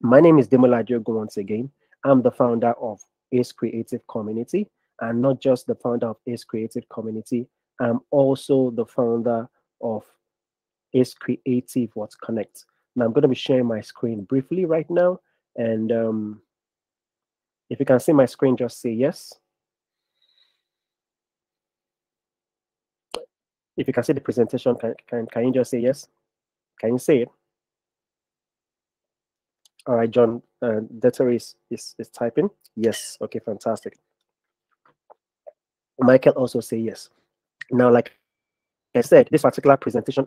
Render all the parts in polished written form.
My name is Demola Diogo once again. I'm the founder of Ace Creative Community, and not just the founder of Ace Creative Community, I'm also the founder of Ace Creative What's Connect. Now, I'm going to be sharing my screen briefly right now, and if you can see my screen, just say yes. If you can see the presentation, can you just say yes? Can you see it? All right, John, Dexter is typing. Yes. Okay, fantastic. Michael also say yes. Now, like I said, this particular presentation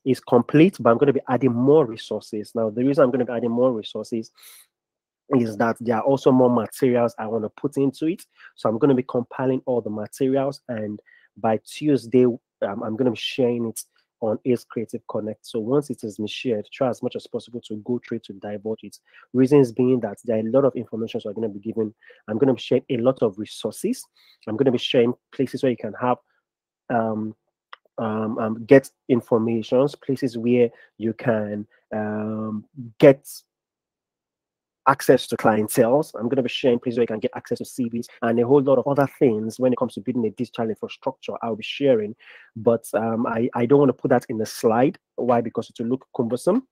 is complete, but I'm going to be adding more resources. Now, the reason I'm going to be adding more resources is that there are also more materials I want to put into it. So I'm going to be compiling all the materials, and by Tuesday, I'm going to be sharing it on Ace Creative Connect. So once it has been shared, try as much as possible to go through it to divulge it. Reasons being that there are a lot of information so I'm going to be giving. I'm going to be sharing a lot of resources. I'm going to be sharing places where you can have um, get informations, places where you can get access to clientele. I'm going to be sharing places where you can get access to CVs and a whole lot of other things when it comes to building a digital infrastructure. I'll be sharing, but I don't want to put that in the slide. Why? Because it will look cumbersome.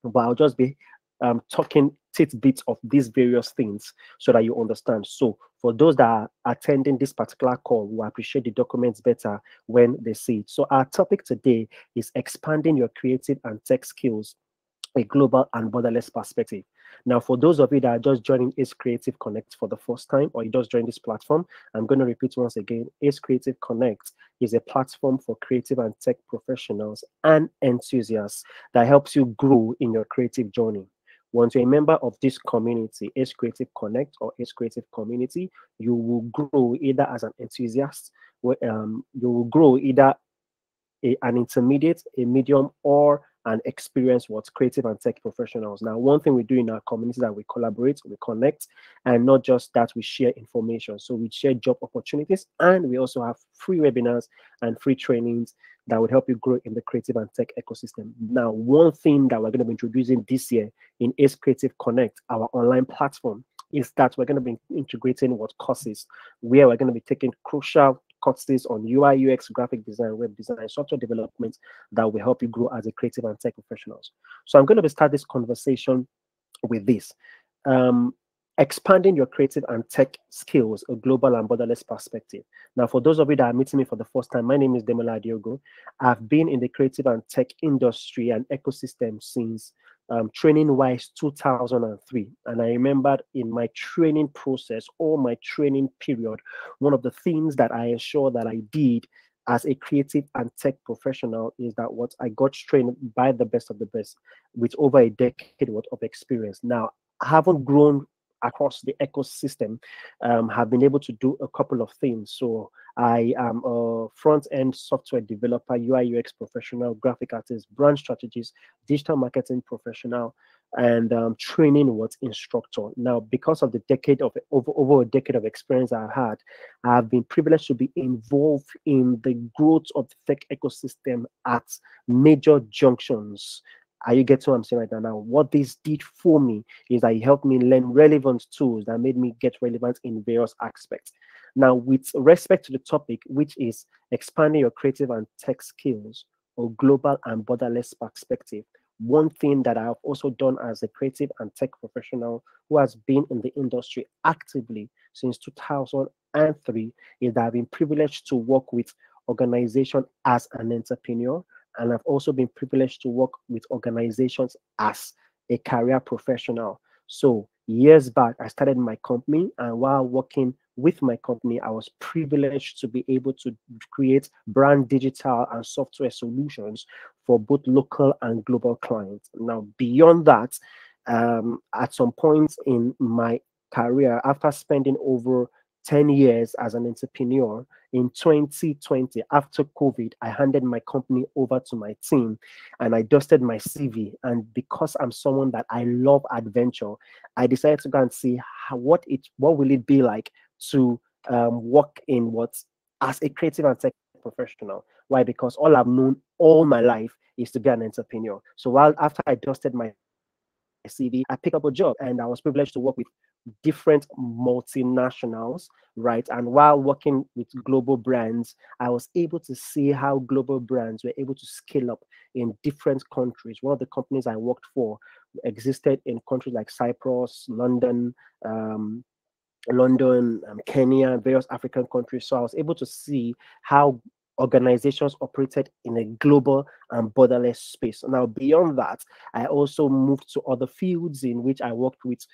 But I'll just be talking tidbits of these various things so that you understand. So for those that are attending this particular call, we appreciate the documents better when they see it. So our topic today is expanding your creative and tech skills, a global and borderless perspective. Now, for those of you that are just joining Ace Creative Connect for the first time, or you just joined this platform, I'm going to repeat once again. Ace Creative Connect is a platform for creative and tech professionals and enthusiasts that helps you grow in your creative journey. Once you're a member of this community, Ace Creative Connect or Ace Creative Community, you will grow either as an enthusiast, you will grow either an intermediate, a medium, or an experienced what creative and tech professionals. Now, one thing we do in our community is that we collaborate, we connect, and not just that, we share information. So we share job opportunities, and we also have free webinars and free trainings that would help you grow in the creative and tech ecosystem. Now, one thing that we're going to be introducing this year in Ace Creative Connect, our online platform, is that we're going to be integrating what courses where we're going to be taking crucial courses on UI, UX, graphic design, web design, software development that will help you grow as a creative and tech professionals. So I'm going to start this conversation with this. Um, Expanding your creative and tech skills, a global and borderless perspective. Now, for those of you that are meeting me for the first time, my name is Demola Diogo. I've been in the creative and tech industry and ecosystem since training wise 2003. And I remembered in my training process or my training period, one of the things that I ensure that I did as a creative and tech professional is that what I got trained by the best of the best with over a decade worth of experience. Now, I haven't grown across the ecosystem, have been able to do a couple of things. So I am a front-end software developer, UI UX professional, graphic artist, brand strategist, digital marketing professional, and training what instructor. Now, because of the decade of over a decade of experience I've had, I've been privileged to be involved in the growth of the tech ecosystem at major junctions. Are you getting what I'm saying right now? Now, what this did for me is that it helped me learn relevant tools that made me get relevant in various aspects. Now, with respect to the topic, which is expanding your creative and tech skills or global and borderless perspective, one thing that I have also done as a creative and tech professional who has been in the industry actively since 2003 is that I've been privileged to work with organization as an entrepreneur, and I've also been privileged to work with organizations as a career professional. So years back, I started my company, and while working with my company, I was privileged to be able to create brand digital and software solutions for both local and global clients. Now, beyond that, at some point in my career, after spending over 10 years as an entrepreneur, in 2020, after COVID, I handed my company over to my team and I dusted my CV. And because I'm someone that I love adventure, I decided to go and see what will it be like to work in what as a creative and tech professional. Why? Because all I've known all my life is to be an entrepreneur. So while after I dusted my CV, CV, I picked up a job and I was privileged to work with different multinationals, right? And while working with global brands, I was able to see how global brands were able to scale up in different countries. One of the companies I worked for existed in countries like Cyprus, um, London, Kenya, various African countries. So I was able to see how organizations operated in a global and borderless space. Now, beyond that, I also moved to other fields in which I worked with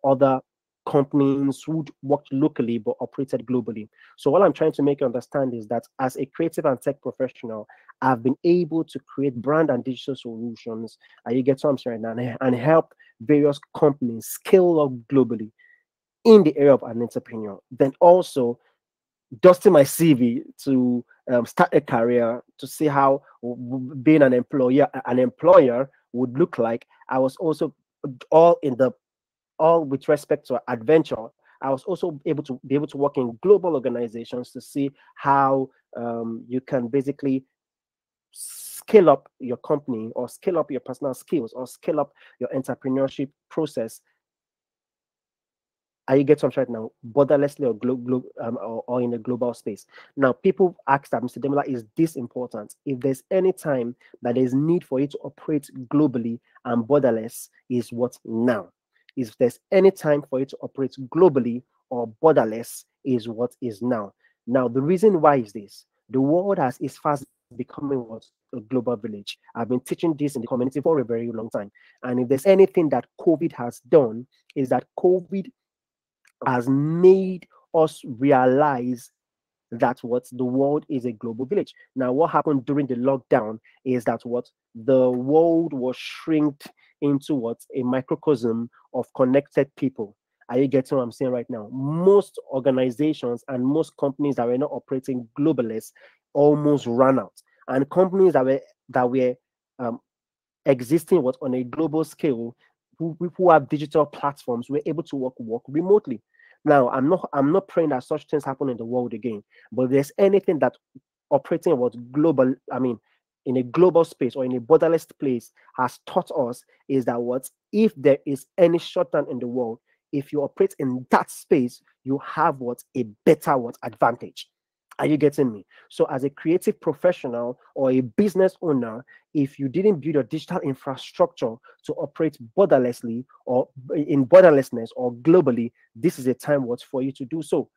other companies who worked locally but operated globally. So what I'm trying to make you understand is that as a creative and tech professional, I've been able to create brand and digital solutions, and you get what I'm saying, and help various companies scale up globally in the area of an entrepreneur. Then also dusting my CV to start a career to see how being an employer would look like. I was also all in the all with respect to adventure. I was also able to work in global organizations to see how you can basically scale up your company or scale up your personal skills or scale up your entrepreneurship process. Are you get some right now, borderlessly or in a global space? Now, people ask that, Mr. Demola, is this important? If there's any time that there's need for you to operate globally and borderless, is what now? If there's any time for you to operate globally or borderless, is what is now. Now, the reason why is this: the world is fast becoming what a global village. I've been teaching this in the community for a very long time, and if there's anything that COVID has done, is that COVID has made us realize that what the world is a global village. Now, what happened during the lockdown is that what the world was shrinked into what a microcosm of connected people. Are you getting what I'm saying right now? Most organizations and most companies that were not operating globalist almost ran out, and companies that were um, existing what on a global scale, who have digital platforms, were able to work remotely. Now, I'm not praying that such things happen in the world again, but if there's anything that operating what global, I mean, in a global space or in a borderless place has taught us is that what if there is any shutdown in the world, if you operate in that space, you have what a better what advantage. Are you getting me? So, as a creative professional or a business owner, if you didn't build your digital infrastructure to operate borderlessly or in borderlessness or globally, this is a time what for you to do so.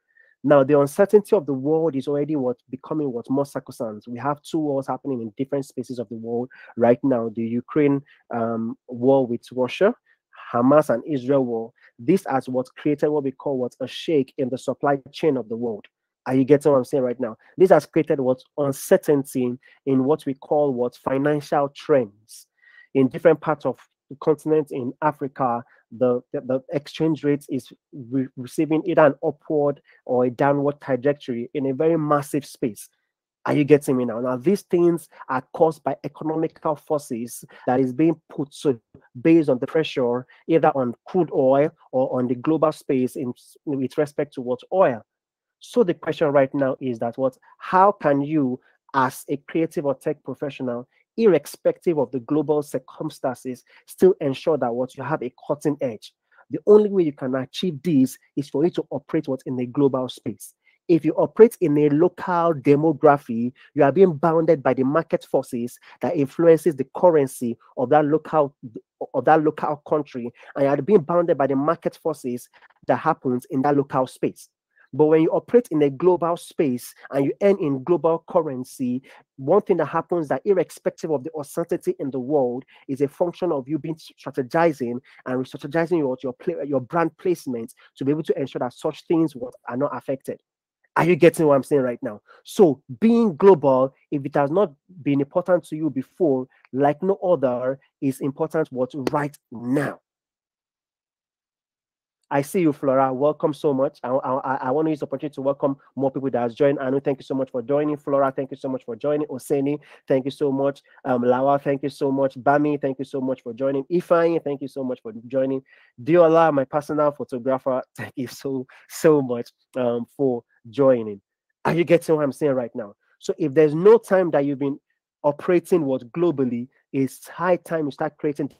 Now, the uncertainty of the world is already what becoming what more sacrosanct. We have two wars happening in different spaces of the world right now: the Ukraine war with Russia, Hamas and Israel war. This has what created what we call what a shake in the supply chain of the world. Are you getting what I'm saying right now? This has created what uncertainty in what we call what financial trends in different parts of the continent. In Africa, the exchange rate is receiving either an upward or a downward trajectory in a very massive space. Are you getting me now? Now, these things are caused by economical forces that is being put so based on the pressure either on crude oil or on the global space in with respect to what oil. So the question right now is that what how can you as a creative or tech professional, irrespective of the global circumstances, still ensure that what you have a cutting edge? The only way you can achieve this is for you to operate what in a global space. If you operate in a local demography, you are being bounded by the market forces that influences the currency of that local country, and you are being bounded by the market forces that happens in that local space. But when you operate in a global space and you earn in global currency, one thing that happens that irrespective of the uncertainty in the world is a function of you being strategizing and strategizing your brand placement to be able to ensure that such things are not affected. Are you getting what I'm saying right now? So being global, if it has not been important to you before, like no other, is important what right now. I see you, Flora. Welcome so much. I want to use the opportunity to welcome more people that has joined. Anu, thank you so much for joining. Flora, thank you so much for joining. Oseni, thank you so much. Lawa, thank you so much. Bami, thank you so much for joining. Ifeanyi, thank you so much for joining. Diola, my personal photographer, thank you so much for joining. Are you getting what I'm saying right now? So if there's no time that you've been operating what globally, it's high time you start creating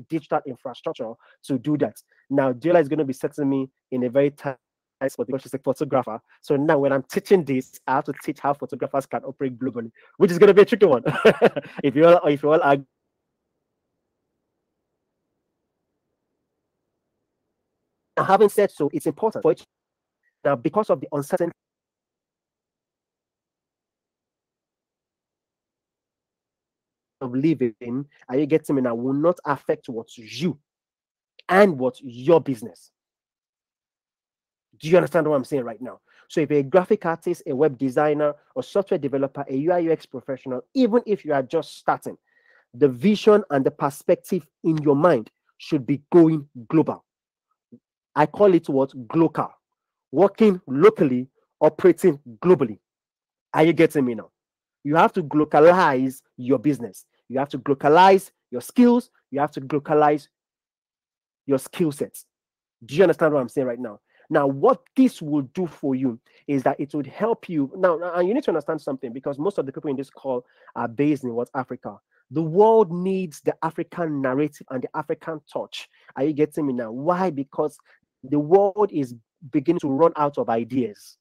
digital infrastructure to do that. Now, Diola is going to be setting me in a very tight spot because she's a photographer. So now, when I'm teaching this, I have to teach how photographers can operate globally, which is going to be a tricky one. if you all are. Having said so, it's important for it now because of the uncertainty of living. Are you getting me now? Will not affect what you and what your business. Do you understand what I'm saying right now? So if you're a graphic artist, a web designer, or software developer, a UI UX professional, even if you are just starting, the vision and the perspective in your mind should be going global. I call it what? Glocal. Working locally, operating globally. Are you getting me now? You have to globalize your business. You have to globalize your skills. You have to globalize your skill sets. Do you understand what I'm saying right now? Now, what this will do for you is that it would help you. Now, and you need to understand something, because most of the people in this call are based in what? Africa. The world needs the African narrative and the African touch. Are you getting me now? Why? Because the world is beginning to run out of ideas.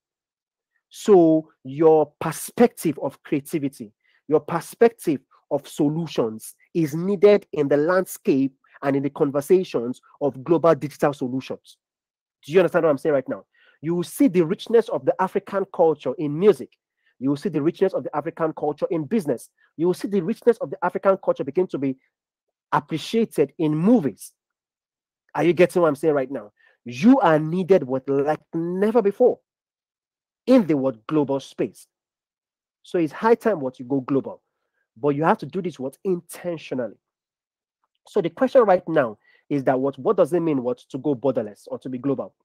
So your perspective of creativity, your perspective of solutions is needed in the landscape and in the conversations of global digital solutions. Do you understand what I'm saying right now? You will see the richness of the African culture in music. You will see the richness of the African culture in business. You will see the richness of the African culture begin to be appreciated in movies. Are you getting what I'm saying right now? You are needed with like never before in the word global space. So it's high time what you go global, but you have to do this what intentionally. So the question right now is that what does it mean what to go borderless or to be global?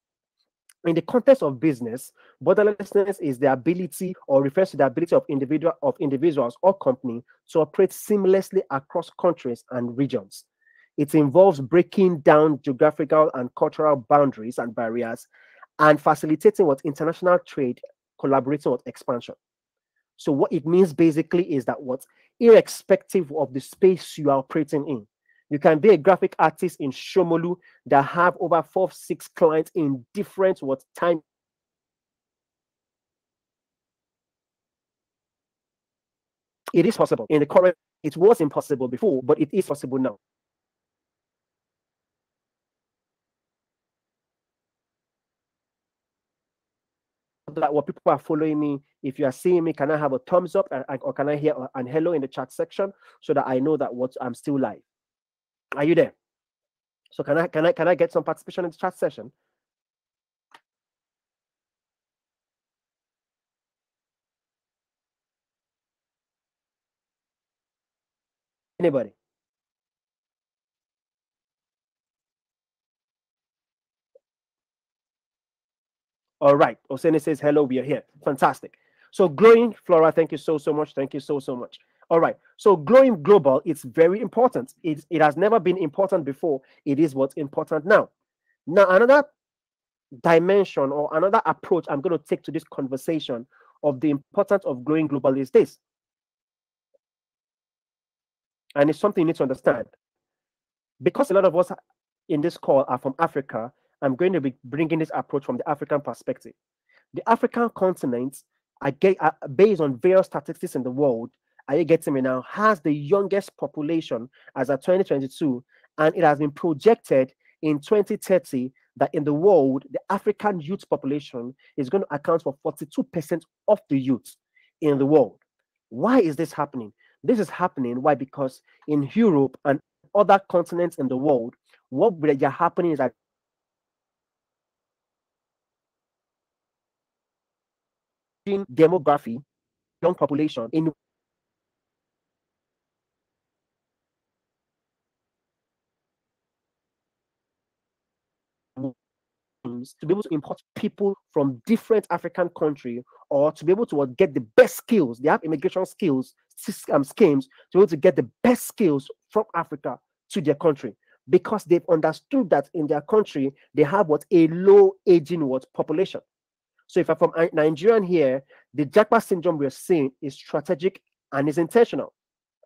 In the context of business, borderlessness is the ability, or refers to the ability of individuals or company to operate seamlessly across countries and regions. It involves breaking down geographical and cultural boundaries and barriers and facilitating what international trade, collaborating with expansion. So what it means basically is that what, irrespective of the space you are operating in, you can be a graphic artist in Shomolu that have over 4-6 clients in different what time. It is possible in the current. It was impossible before, but it is possible now. That what people are following me. If you are seeing me, can I have a thumbs up, or can I hear an hello in the chat section so that I know that what I'm still live? Are you there? So can I get some participation in the chat session? Anybody? All right. Osene says hello. We are here. Fantastic. So growing Flora, thank you so much. Thank you so much. All right. So growing global, it's very important. It has never been important before. It is what's important now. Now another dimension or another approach I'm going to take to this conversation of the importance of growing global is this. And it's something you need to understand. Because a lot of us in this call are from Africa, I'm going to be bringing this approach from the African perspective. The African continent, based on various statistics in the world, are you getting me now, has the youngest population as of 2022, and it has been projected in 2030 that in the world, the African youth population is going to account for 42% of the youth in the world. Why is this happening? This is happening, why? Because in Europe and other continents in the world, what is happening is that demography, young population in to be able to import people from different African countries, or to be able to get the best skills. They have immigration skills schemes to be able to get the best skills from Africa to their country, because they've understood that in their country they have what a low aging population. So if I'm from Nigerian here, the Jackpot syndrome we're seeing is strategic and is intentional.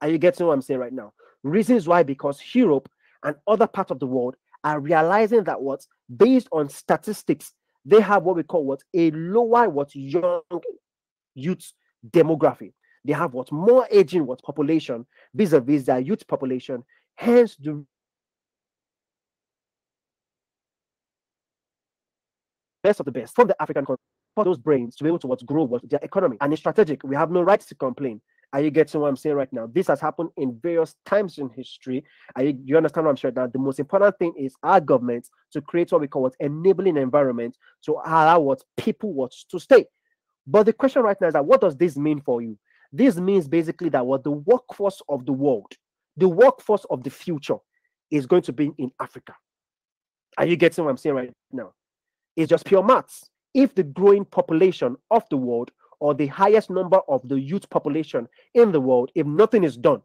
Are you getting what I'm saying right now? Reasons why, because Europe and other parts of the world are realizing that what, based on statistics, they have what we call what, a lower what, young youth demography. They have what, more aging what, population vis-a-vis their youth population. Hence the best of the best from the African continent for those brains to be able to what, grow what, their economy. And it's strategic. We have no right to complain. Are you getting what I'm saying right now? This has happened in various times in history. You understand what I'm saying? That the most important thing is our government to create what we call what, enabling environment to allow what, people what, to stay. But the question right now is that what does this mean for you? This means basically that what, the workforce of the world, the workforce of the future is going to be in Africa. Are you getting what I'm saying right now? It's just pure maths. If the growing population of the world, or the highest number of the youth population in the world, if nothing is done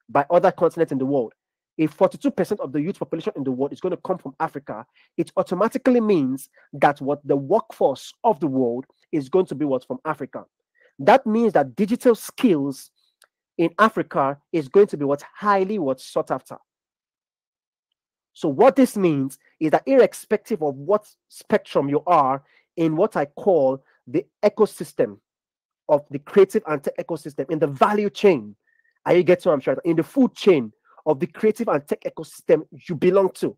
by other continents in the world, if 42% of the youth population in the world is going to come from Africa, it automatically means that what, the workforce of the world is going to be what, from Africa. That means that digital skills in Africa is going to be what, highly what, sought after. So what this means is that irrespective of what spectrum you are in what I call the ecosystem of the creative and tech ecosystem, in the value chain, are you getting what I'm trying? In the food chain of the creative and tech ecosystem you belong to,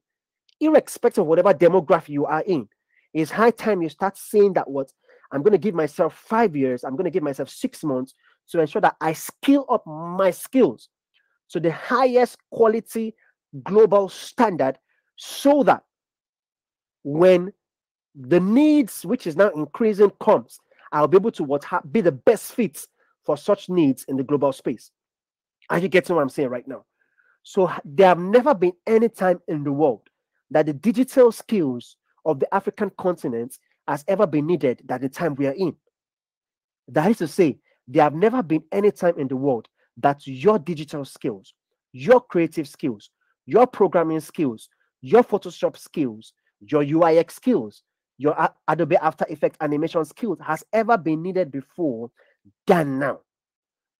irrespective of whatever demographic you are in, it's high time you start saying that what, I'm going to give myself 5 years, I'm going to give myself 6 months to ensure that I skill up my skills to the highest quality global standard, so that when the needs, which is now increasing, comes, I'll be able to what, be the best fit for such needs in the global space. Are you getting what I'm saying right now? So there have never been any time in the world that the digital skills of the African continent has ever been needed than the time we are in. That is to say, there have never been any time in the world that your digital skills, your creative skills, your programming skills, your Photoshop skills, your UIX skills, your Adobe After Effects animation skills has ever been needed before than now.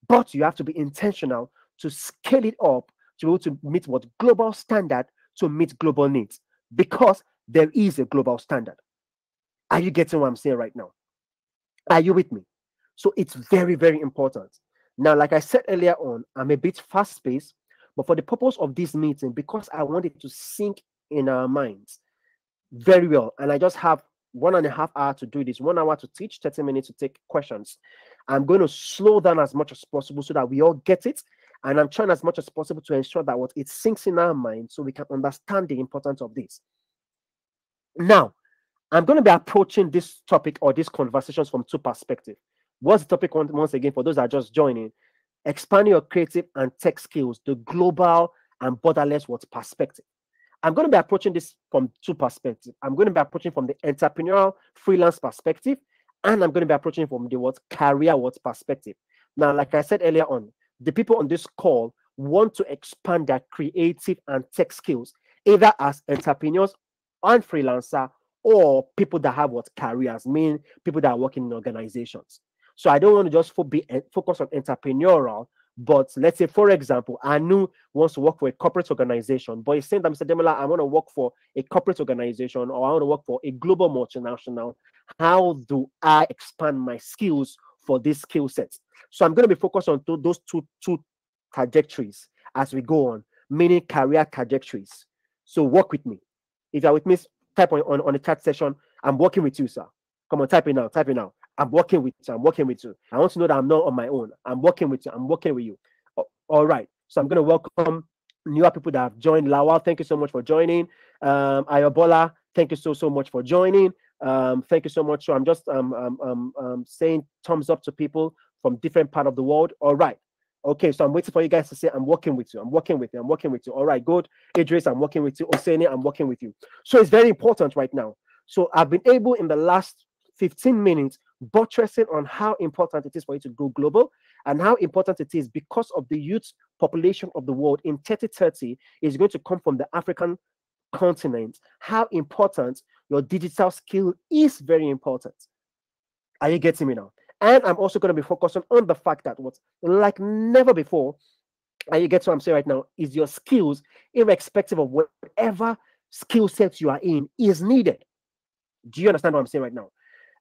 But you have to be intentional to scale it up to be able to meet what, global standard, to meet global needs, because there is a global standard. Are you getting what I'm saying right now? Are you with me? So it's very, very important. Now, like I said earlier on, I'm a bit fast-paced, but for the purpose of this meeting, because I want it to sink in our minds very well, and I just have 1.5 hours to do this, 1 hour to teach, 30 minutes to take questions. I'm going to slow down as much as possible so that we all get it. And I'm trying as much as possible to ensure that what, it sinks in our mind so we can understand the importance of this. Now, I'm going to be approaching this topic or these conversations from 2 perspectives. What's the topic once again for those that are just joining? Expanding your creative and tech skills, the global and borderless what perspective. I'm going to be approaching this from 2 perspectives. I'm going to be approaching from the entrepreneurial freelance perspective, and I'm going to be approaching from the what, career what perspective. Now, like I said earlier on, the people on this call want to expand their creative and tech skills, either as entrepreneurs and freelancer, or people that have what, careers, mean people that are working in organizations. So I don't want to just focus on entrepreneurial, but let's say, for example, Anu wants to work for a corporate organization, but he's saying that, Mr. Demola, I want to work for a corporate organization, or I want to work for a global multinational. How do I expand my skills for this skill set? So I'm going to be focused on those two trajectories as we go on, meaning career trajectories. So work with me. If you're with me, type on the chat session, I'm working with you, sir. Come on, type it now, type it now. I'm working with you. I'm working with you. I want to know that I'm not on my own. I'm working with you. I'm working with you. All right. So I'm going to welcome newer people that have joined. Lawal, thank you so much for joining. Ayobola, thank you so much for joining. Thank you so much. So I'm just saying thumbs up to people from different part of the world. All right. Okay, so I'm waiting for you guys to say, I'm working with you. I'm working with you. I'm working with you. All right, good. Idris, I'm working with you. Oseni, I'm working with you. So it's very important right now. So I've been able in the last 15 minutes buttressing on how important it is for you to go global, and how important it is because of the youth population of the world in 2030 is going to come from the African continent. How important your digital skill is very important. Are you getting me now? And I'm also going to be focusing on the fact that what, like never before, And you get what I'm saying right now, is your skills, irrespective of whatever skill sets you are in, is needed. Do you understand what I'm saying right now?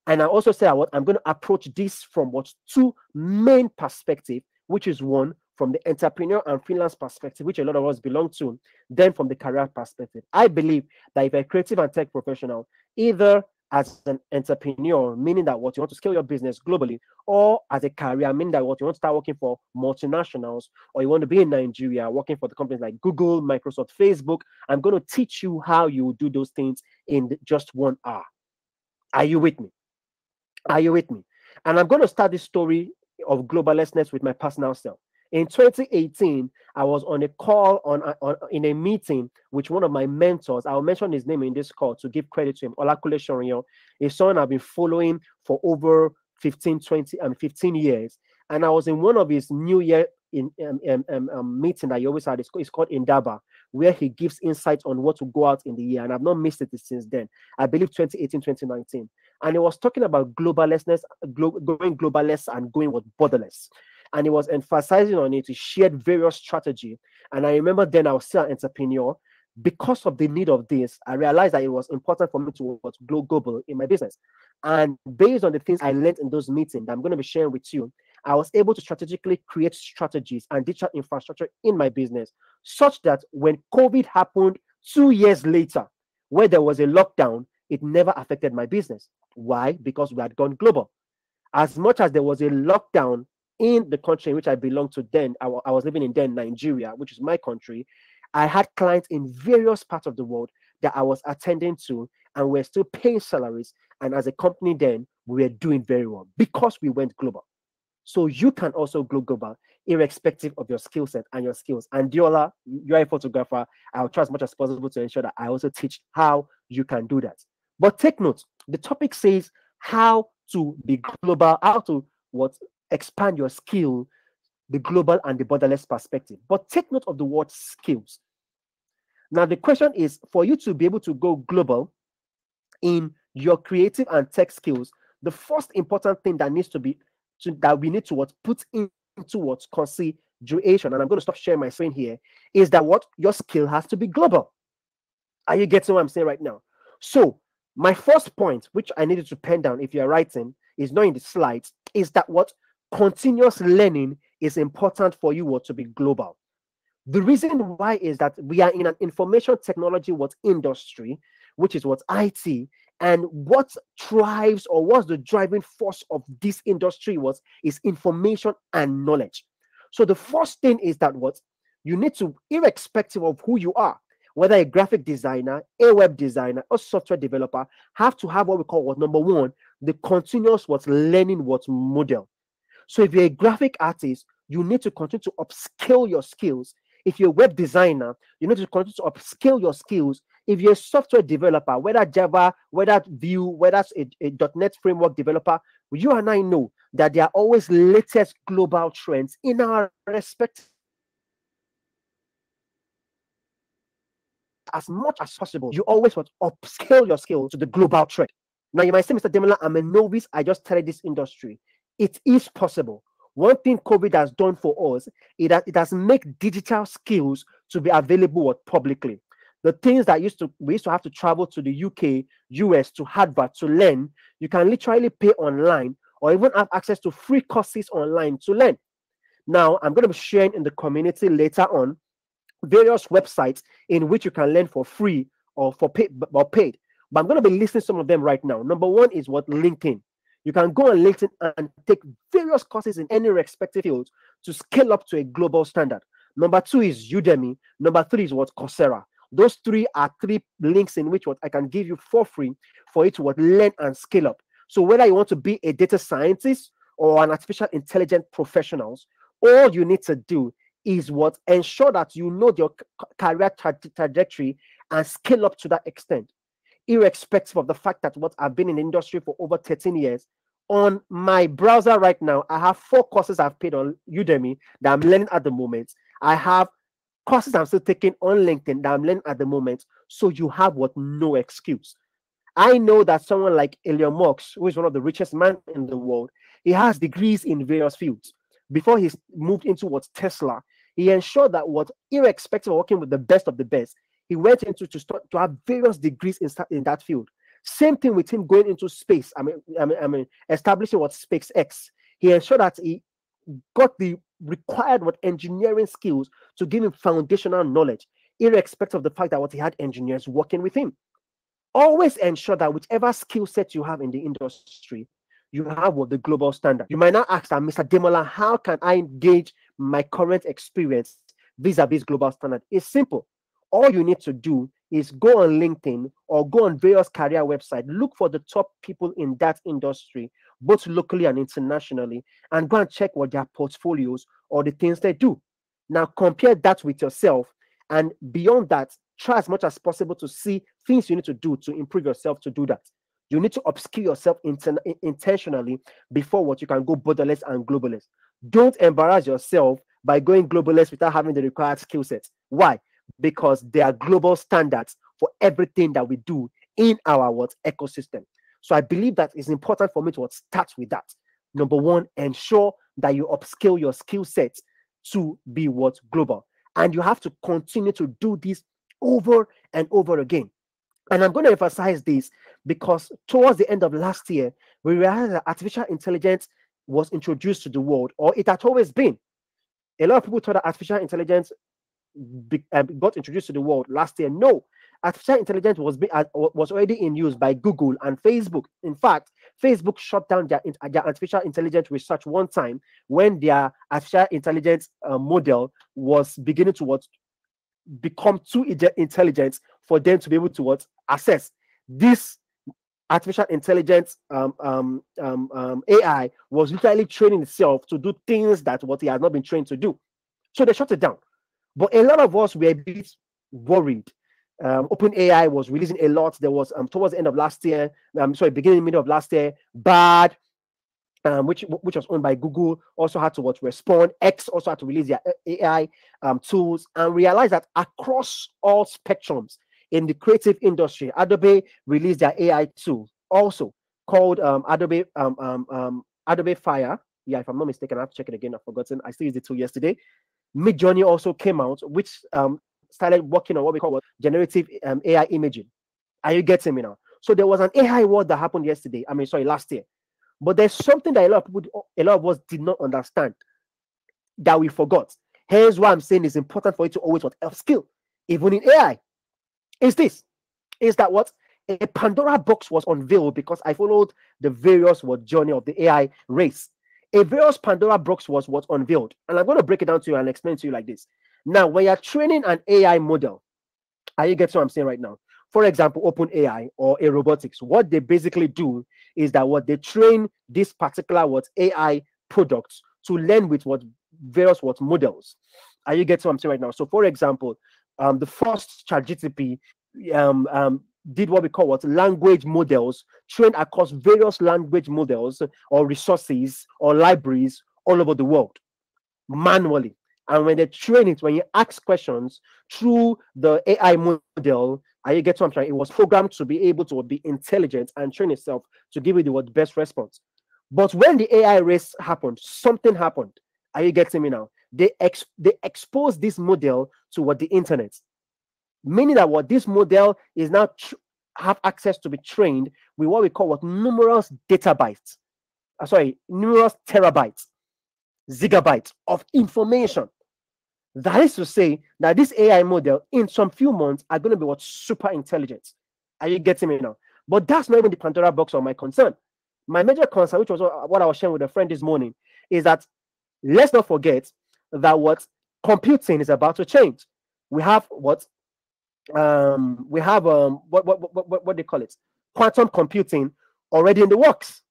And I also say I'm going to approach this from what two main perspective, which is one from the entrepreneur and freelance perspective, which a lot of us belong to, then from the career perspective. I believe that if you're a creative and tech professional, either as an entrepreneur, meaning that what you want to scale your business globally, or as a career, meaning that what you want to start working for multinationals, or you want to be in Nigeria working for the companies like Google, Microsoft, Facebook, I'm going to teach you how you do those things in just 1 hour. Are you with me? Are you with me? And I'm going to start this story of globalessness with my personal self. In 2018, I was on a call in a meeting with one of my mentors. I'll mention his name in this call to give credit to him. Olakule Shorinyo is someone I've been following for over 15 years. And I was in one of his New Year meeting that he always had. It's called Indaba, where he gives insights on what to go out in the year. And I've not missed it since then. I believe 2018, 2019. And he was talking about globalessness, going globaless and going with borderless. And he was emphasizing on it. He shared various strategy. And I remember then I was still an entrepreneur. Because of the need of this, I realized that it was important for me to go global in my business. And based on the things I learned in those meetings that I'm going to be sharing with you, I was able to strategically create strategies and digital infrastructure in my business, such that when COVID happened 2 years later, where there was a lockdown, it never affected my business. Why? Because we had gone global. As much as there was a lockdown in the country in which I belonged to then, I was living in then Nigeria, which is my country, I had clients in various parts of the world that I was attending to, and we're still paying salaries. And as a company then, we were doing very well because we went global. So you can also go global, irrespective of your skill set and your skills. And Diola, you're a photographer. I'll try as much as possible to ensure that I also teach how you can do that. But take note, the topic says how to be global, how to expand your skill, the global and the borderless perspective. But take note of the word skills. Now, the question is, for you to be able to go global in your creative and tech skills, the first important thing that needs to be that we need to put into consideration, and I'm going to stop sharing my screen here, is that your skill has to be global. Are you getting what I'm saying right now? So my first point, which I needed to pen down if you're writing, is not in the slides, is that continuous learning is important for you to be global. The reason why is that we are in an information technology industry, which is IT, and what drives or what's the driving force of this industry is information and knowledge. So the first thing is that you need to, irrespective of who you are, whether a graphic designer, a web designer, or software developer, have to have what we call number one, the continuous learning model. So if you're a graphic artist, you need to continue to upskill your skills. If you're a web designer, you need to continue to upskill your skills. If you're a software developer, whether Java, whether Vue, whether a .NET framework developer, you and I know that there are always latest global trends in our respect. As much as possible, you always want to upscale your skills to the global trend. Now, you might say, Mr. Demola, I'm a novice. I just started this industry. It is possible. One thing COVID has done for us is that it has made digital skills to be available publicly. The things that we used to have to travel to the UK, US, to Harvard to learn, you can literally pay online or even have access to free courses online to learn. Now, I'm going to be sharing in the community later on various websites in which you can learn for free or paid. But I'm going to be listing some of them right now. Number one is LinkedIn. You can go on LinkedIn and take various courses in any respective field to scale up to a global standard. Number two is Udemy. Number three is Coursera. Those three are three links in which I can give you for free for you to learn and scale up. So whether you want to be a data scientist or an artificial intelligence professional, all you need to do is ensure that you know your career trajectory and scale up to that extent. Irrespective of the fact that I've been in the industry for over 13 years, on my browser right now, I have 4 courses I've paid on Udemy that I'm learning at the moment. I have courses I'm still taking on LinkedIn that I'm learning at the moment. So you have no excuse. I know that someone like Elon Musk, who is one of the richest men in the world, he has degrees in various fields. Before he moved into Tesla, He ensured that what, irrespective of working with the best of the best, he went into to start to have various degrees in that field. Same thing with him going into space. Establishing what SpaceX. He ensured that he got the required what engineering skills to give him foundational knowledge, irrespective of the fact that what he had engineers working with him. Always ensure that whichever skill set you have in the industry, you have what the global standard. You might not ask that, Mr. Demola, how can I engage my current experience vis-a-vis global standard? It's simple. All you need to do is go on LinkedIn or go on various career websites, look for the top people in that industry, both locally and internationally, and go and check what their portfolios or the things they do. Now compare that with yourself, and beyond that, try as much as possible to see things you need to do to improve yourself to do that. You need to upskill yourself intentionally before what you can go borderless and globalist. Don't embarrass yourself by going globalist without having the required skill set. Why? Because there are global standards for everything that we do in our ecosystem. So I believe that it's important for me to start with that. Number one, ensure that you upskill your skill set to be global. And you have to continue to do this over and over again. And I'm going to emphasize this because towards the end of last year, we realized that artificial intelligence was introduced to the world, or it had always been. A lot of people thought that artificial intelligence got introduced to the world last year. No, artificial intelligence was already in use by Google and Facebook. In fact, Facebook shut down their artificial intelligence research one time when their artificial intelligence model was beginning to become too intelligent for them to be able to assess. This artificial intelligence AI was literally training itself to do things that what it has not been trained to do. So they shut it down. But a lot of us were a bit worried. OpenAI was releasing a lot. There was towards the end of last year, beginning middle of last year, Bard, which was owned by Google, also had to respond. X also had to release their AI tools, and realize that across all spectrums in the creative industry, Adobe released their AI tool, also called Adobe Fire. Yeah, if I'm not mistaken, I have to check it again. I've forgotten. I still used the tool yesterday. Midjourney also came out, which started working on what we call generative AI imaging. Are you getting me now? So there was an AI war that happened last year. But there's something that a lot of us did not understand, that we forgot. Here's why I'm saying it's important for you to always upskill, even in AI. Is that a Pandora box was unveiled, because I followed the various journey of the AI race. A various Pandora box was unveiled, and I'm going to break it down to you and explain to you like this. Now, when you're training an AI model, are you getting what I'm saying right now? For example, OpenAI or a robotics, what they basically do is that they train this particular AI products to learn with various models. Are you getting what I'm saying right now? So, for example, the first ChatGPT did what we call language models, trained across various language models or resources or libraries all over the world manually. And when they train it, when you ask questions through the AI model, you get what I'm trying. It was programmed to be able to be intelligent and train itself to give you the best response. But when the AI race happened, something happened. Are you getting me now? They exposed this model to the internet, meaning that this model is now have access to be trained with what we call numerous terabytes, gigabytes of information. That is to say that this AI model in some few months are going to be super intelligent. Are you getting me now? But that's not even the Pandora box of my concern. My major concern, which was what I was sharing with a friend this morning, is that let's not forget that computing is about to change. We have what they call it, quantum computing already in the works.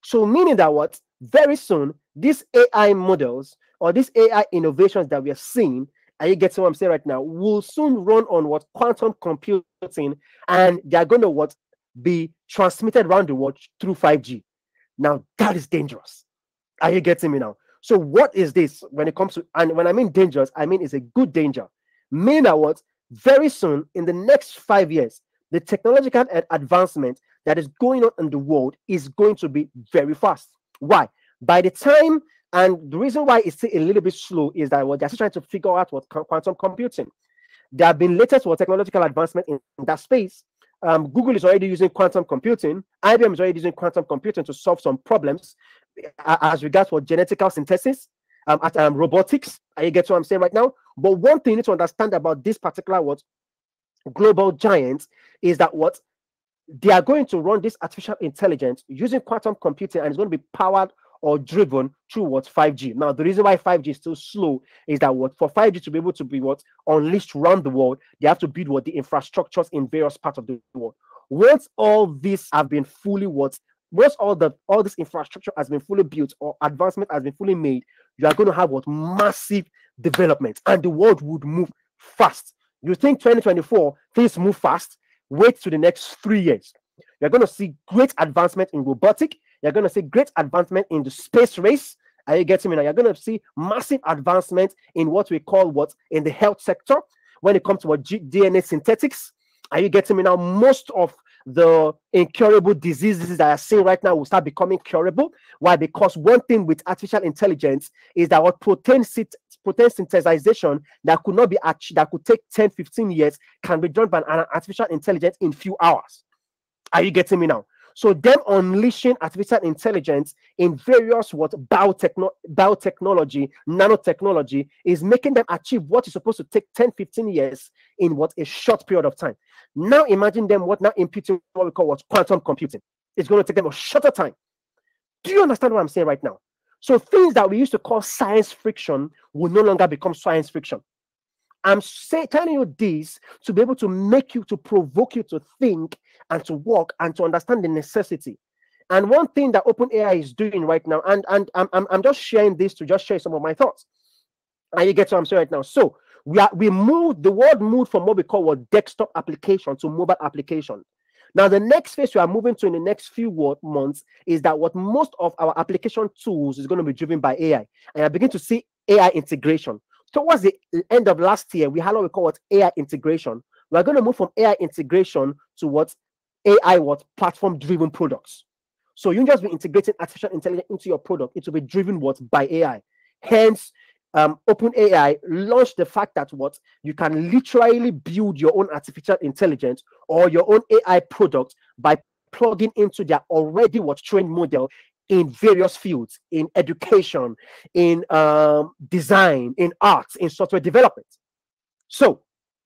So meaning that very soon these AI models or these AI innovations that we are seeing, and you get what I'm saying right now, will soon run on quantum computing, and they're going to be transmitted around the world through 5G. Now that is dangerous. Are you getting me now? So what is this when it comes to, and when I mean dangerous, I mean it's a good danger. Meaning that very soon in the next 5 years, the technological advancement that is going on in the world is going to be very fast. Why? By the time And the reason why it's still a little bit slow is that they're still trying to figure out what quantum computing. There have been latest technological advancement in that space. Google is already using quantum computing. IBM is already using quantum computing to solve some problems as regards for genetical synthesis, robotics. You get what I'm saying right now? But one thing you need to understand about this particular global giant is that they are going to run this artificial intelligence using quantum computing, and it's going to be powered or driven through 5G. Now, the reason why 5G is still slow is that for 5G to be able to be unleashed around the world, they have to build the infrastructures in various parts of the world. Once all this have been fully once all this infrastructure has been fully built or advancement has been fully made, you are going to have massive development, and the world would move fast. You think 2024 things move fast? Wait to the next 3 years. You're going to see great advancement in robotic. You're going to see great advancement in the space race. Are you getting me now? You're going to see massive advancement in what we call in the health sector when it comes to DNA synthetics. Are you getting me now? Most of the incurable diseases that I see right now will start becoming curable. Why? Because one thing with artificial intelligence is that protein synthesization that could not be achieved, that could take 10-15 years, can be done by an artificial intelligence in few hours. Are you getting me now? So them unleashing artificial intelligence in various biotechnology, nanotechnology is making them achieve what is supposed to take 10-15 years in a short period of time. Now imagine them now imputing what we call quantum computing. It's going to take them a shorter time. Do you understand what I'm saying right now? So things that we used to call science fiction will no longer become science fiction. I'm telling you this to be able to make you, to provoke you to think and to work and to understand the necessity. And one thing that OpenAI is doing right now, and I'm just sharing this to just share some of my thoughts. And you get what I'm saying right now. So the world moved from what we call desktop application to mobile application. Now, the next phase we are moving to in the next few months is that most of our application tools is going to be driven by AI. And I begin to see AI integration. Towards the end of last year, we had what we call AI integration. We're going to move from AI integration to AI platform-driven products. So you just be integrating artificial intelligence into your product. It will be driven by AI. Hence, OpenAI launched the fact that you can literally build your own artificial intelligence or your own AI product by plugging into their already trained model in various fields, in education, in design, in arts, in software development. So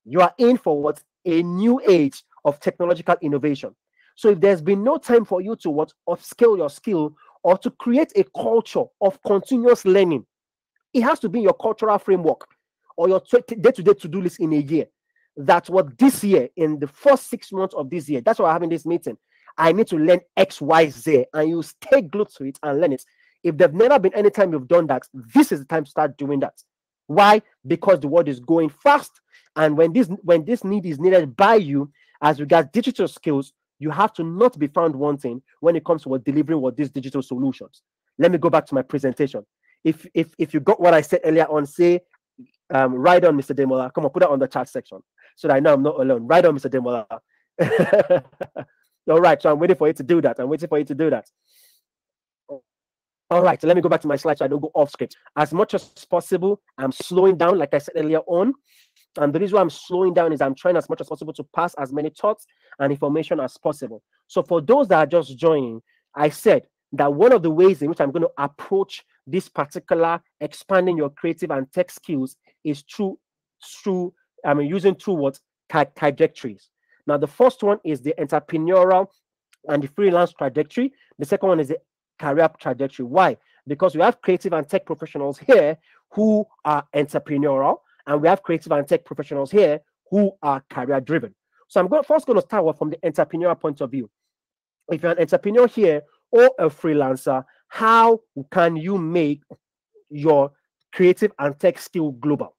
you are in for a new age of technological innovation. So if there's been no time for you to upscale your skill or to create a culture of continuous learning, it has to be your cultural framework or your day-to-day to-do list in a year. That's this year, in the first 6 months of this year, that's why I'm having this meeting. I need to learn X, Y, Z, and you stay glued to it and learn it. If there's never been any time you've done that, this is the time to start doing that. Why? Because the world is going fast, and when this need is needed by you, as regards digital skills, you have to not be found wanting when it comes to delivering these digital solutions. Let me go back to my presentation. If you got what I said earlier on, say, right on, Mr. Demola. Come on, put that on the chat section so that I know I'm not alone. Right on, Mr. Demola. All right, so I'm waiting for you to do that. All right, so let me go back to my slide so I don't go off script. As much as possible, I'm slowing down, like I said earlier on. And the reason why I'm slowing down is I'm trying as much as possible to pass as many thoughts and information as possible. So for those that are just joining, I said that one of the ways in which I'm going to approach this particular expanding your creative and tech skills is using two trajectories. Now, the first one is the entrepreneurial and the freelance trajectory. The second one is the career trajectory. Why? Because we have creative and tech professionals here who are entrepreneurial, and we have creative and tech professionals here who are career driven. So I'm first going to start from the entrepreneurial point of view. If you're an entrepreneur here or a freelancer, how can you make your creative and tech skill global?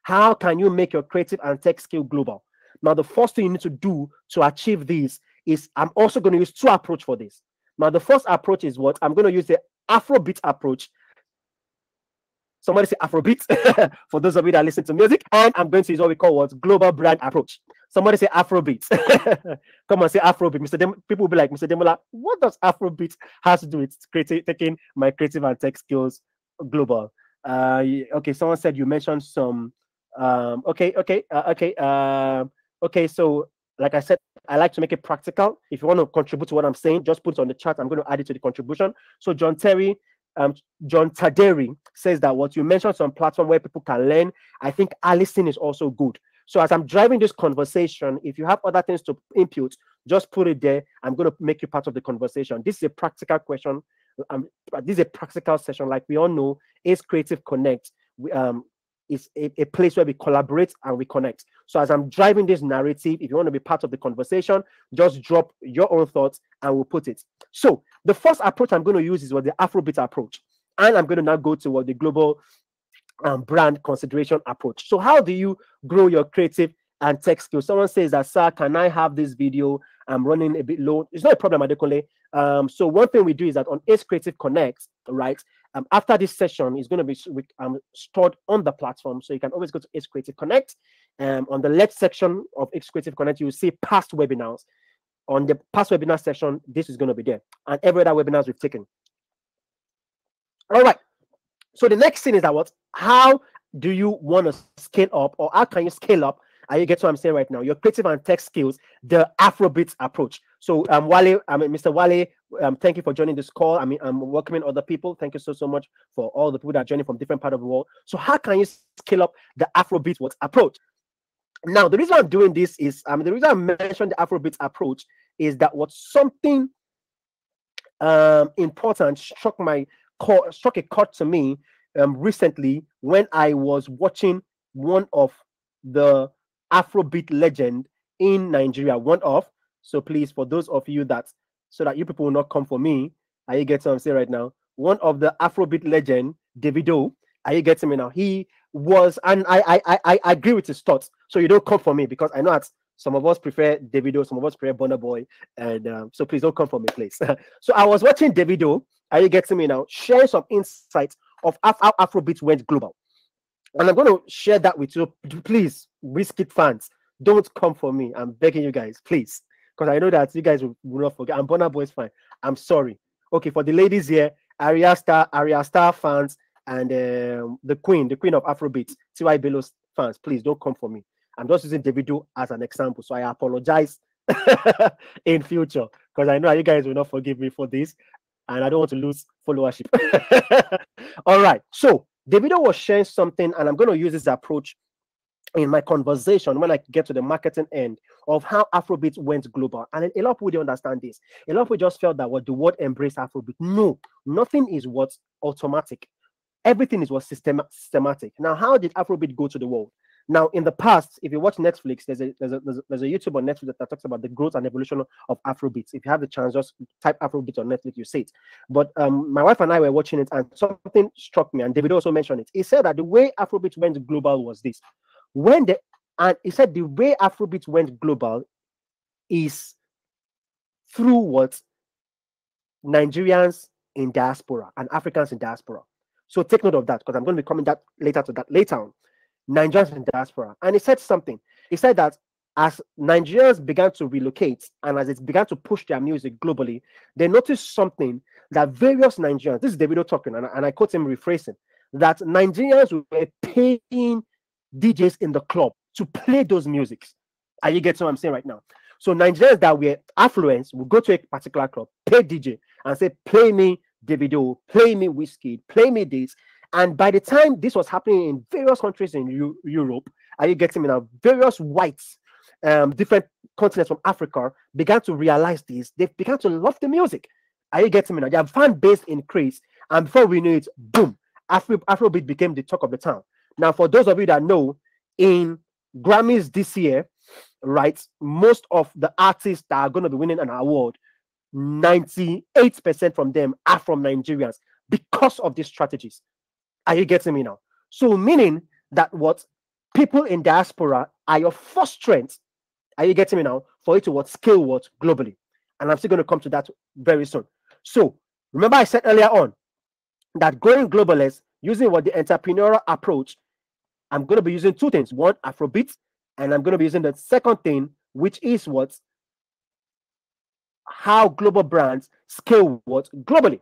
How can you make your creative and tech skill global? Now, the first thing you need to do to achieve this is, I'm also going to use two approaches for this. Now, the first approach is I'm going to use the Afrobeat approach. Somebody say Afrobeat for those of you that listen to music. And I'm going to use what we call global brand approach. Somebody say Afrobeat. Come on, say Afrobeat. People will be like, Mr. Demola, what does Afrobeat have to do with taking my creative and tech skills global. Okay, someone said you mentioned some. Okay. So, like I said, I like to make it practical. If you want to contribute to what I'm saying, just put it on the chat. I'm going to add it to the contribution. So, um, John Taderi says that what you mentioned some platform where people can learn. I think Allison is also good. So, as I'm driving this conversation, if you have other things to input, just put it there. I'm going to make you part of the conversation. This is a practical question. This is a practical session. Like we all know, Ace Creative Connect is a place where we collaborate and we connect. So as I'm driving this narrative, if you want to be part of the conversation, just drop your own thoughts and we'll put it. So the first approach I'm going to use is what the Afrobeat approach. And I'm going to now go to what the global brand consideration approach. So how do you grow your creative and tech skills? Someone says that, sir, can I have this video? I'm running a bit low. It's not a problem, Adekunle. So one thing we do is that on Ace Creative Connect, right? After this session is going to be stored on the platform. So you can always go to Ace Creative Connect. On the left section of Ace Creative Connect, you will see past webinars. On the past webinar section, this is going to be there. And every other webinars we've taken. All right. So the next thing is that how do you want to scale up, or how can you scale up? And you get what I'm saying right now, your creative and tech skills, the Afrobeat approach. So Mr. Wale, thank you for joining this call. I'm welcoming other people. Thank you so much for all the people that are joining from different parts of the world. So how can you scale up the Afrobeat approach? Now, the reason I'm doing this is the reason I mentioned the Afrobeat approach is that something important struck a chord to me recently when I was watching one of the Afrobeat legend in Nigeria. So please, for those of you so that you people will not come for me, are you getting what I'm saying right now? One of the Afrobeat legend, Davido, are you getting me now? He was, and I agree with his thoughts. So you don't come for me, because I know that some of us prefer Davido, some of us prefer Burna Boy, and so please don't come for me, please. So I was watching Davido, are you getting me now? Sharing some insights of how Afrobeat went global. And I'm going to share that with you. Please, Wizkid fans, don't come for me. I'm begging you guys, please. Because I know that you guys will not forget. And Burna Boy is fine. I'm sorry. Okay, for the ladies here, Arya Star fans, and the queen of Afrobeat, T.Y. Bellows fans, please don't come for me. I'm just using Davido as an example. So I apologize in future, because I know you guys will not forgive me for this. And I don't want to lose followership. All right. So Davido was sharing something, and I'm going to use this approach in my conversation when I get to the marketing end of how Afrobeat went global. And a lot of people don't understand this. A lot of people just felt that the world embraced Afrobeat. No, nothing is what's automatic. Everything is what's systematic. Now, how did Afrobeat go to the world? Now, in the past, if you watch Netflix, there's a YouTube on Netflix that talks about the growth and evolution of Afrobeats. If you have the chance, just type Afrobeat on Netflix, you see it. But my wife and I were watching it, and something struck me, and David also mentioned it. He said that the way Afrobeat went global was this. He said the way Afrobeat went global is through what Nigerians in diaspora and Africans in diaspora. So take note of that, because I'm going to be coming later on. Nigerians in diaspora. And he said something. He said that as Nigerians began to relocate and as it began to push their music globally, they noticed something that various Nigerians, this is Davido talking, and I quote him rephrasing, that Nigerians were paying DJs in the club to play those musics. Are you getting what I'm saying right now? So Nigerians that were affluent will go to a particular club, pay DJ, and say, play me Davido, play me Wizkid, play me this. And by the time this was happening in various countries in Europe, are you getting me now? Various whites, different continents from Africa began to realize this. They began to love the music. Are you getting me now? Their fan base increased. And before we knew it, boom, Afrobeat became the talk of the town. Now, for those of you that know, in Grammys this year, right, most of the artists that are going to be winning an award, 98% from them are from Nigerians because of these strategies. Are you getting me now? So meaning that people in diaspora are your first strength. Are you getting me now? For you to scale globally. And I'm still going to come to that very soon. So remember I said earlier on that going globalist, using the entrepreneurial approach, I'm going to be using two things. One, Afrobeat, and I'm going to be using the second thing, which is how global brands scale globally.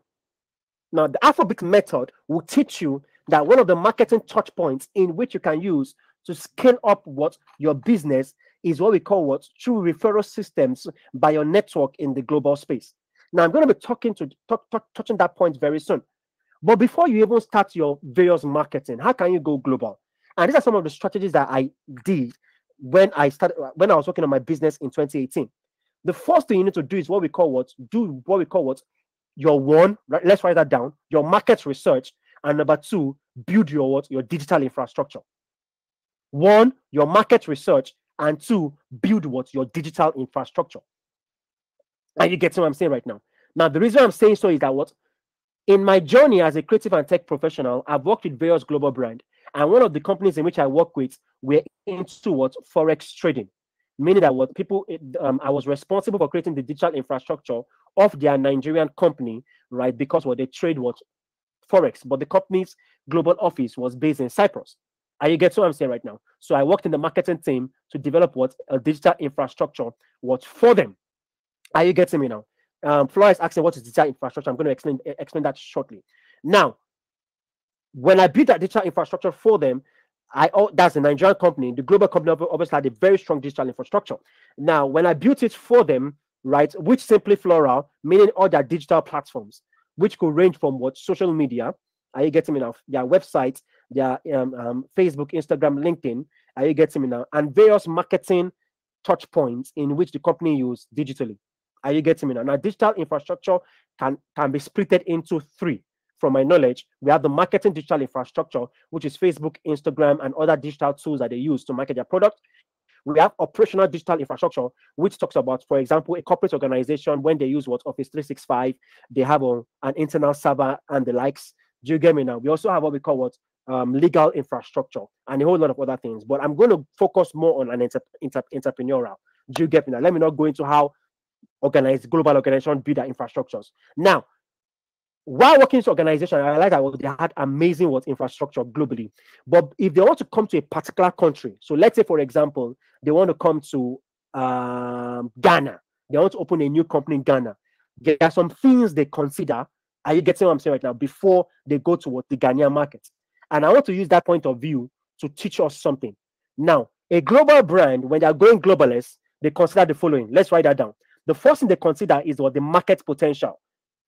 Now, the Afrobeat method will teach you that one of the marketing touch points in which you can use to scale up what your business is what we call what through referral systems by your network in the global space. Now, I'm going to be touching that point very soon. But before you even start your various marketing, how can you go global? And these are some of the strategies that I did when I was working on my business in 2018. The first thing you need to do is what we call what your one, right? Let's write that down, your market research, and number two, build your digital infrastructure. One, your market research, and two, build your digital infrastructure. Are you getting what I'm saying right now? Now, the reason I'm saying so is that in my journey as a creative and tech professional, I've worked with various global brands, and one of the companies in which I work with were into forex trading, meaning that I was responsible for creating the digital infrastructure of their Nigerian company, right? Because they trade forex, but the company's global office was based in Cyprus. Are you getting what I'm saying right now? So I worked in the marketing team to develop a digital infrastructure for them. Are you getting me now? Flora is asking what is digital infrastructure. I'm going to explain that shortly. Now, when I built that digital infrastructure for them, that's a Nigerian company. The global company obviously had a very strong digital infrastructure. Now, when I built it for them, right, which Simply Flora, meaning all their digital platforms, which could range from social media, are you getting me now? Their website, their Facebook, Instagram, LinkedIn, are you getting me now? And various marketing touch points in which the company use digitally. Are you getting me now? Now, digital infrastructure can be splitted into three. From my knowledge, we have the marketing digital infrastructure, which is Facebook, Instagram, and other digital tools that they use to market their product. We have operational digital infrastructure, which talks about, for example, a corporate organization when they use Office 365, they have an internal server and the likes. Do you get me now? We also have what we call legal infrastructure and a whole lot of other things. But I'm going to focus more on an entrepreneurial. Do you get me now? Let me not go into how global organizations build their infrastructures. Now, while working in this organization, I realized that they had amazing infrastructure globally. But if they want to come to a particular country, so let's say, for example, they want to come to Ghana, they want to open a new company in Ghana, there are some things they consider. Are you getting what I'm saying right now? Before they go to the Ghanaian market. And I want to use that point of view to teach us something. Now, a global brand, when they are going globalist, they consider the following. Let's write that down. The first thing they consider is the market potential.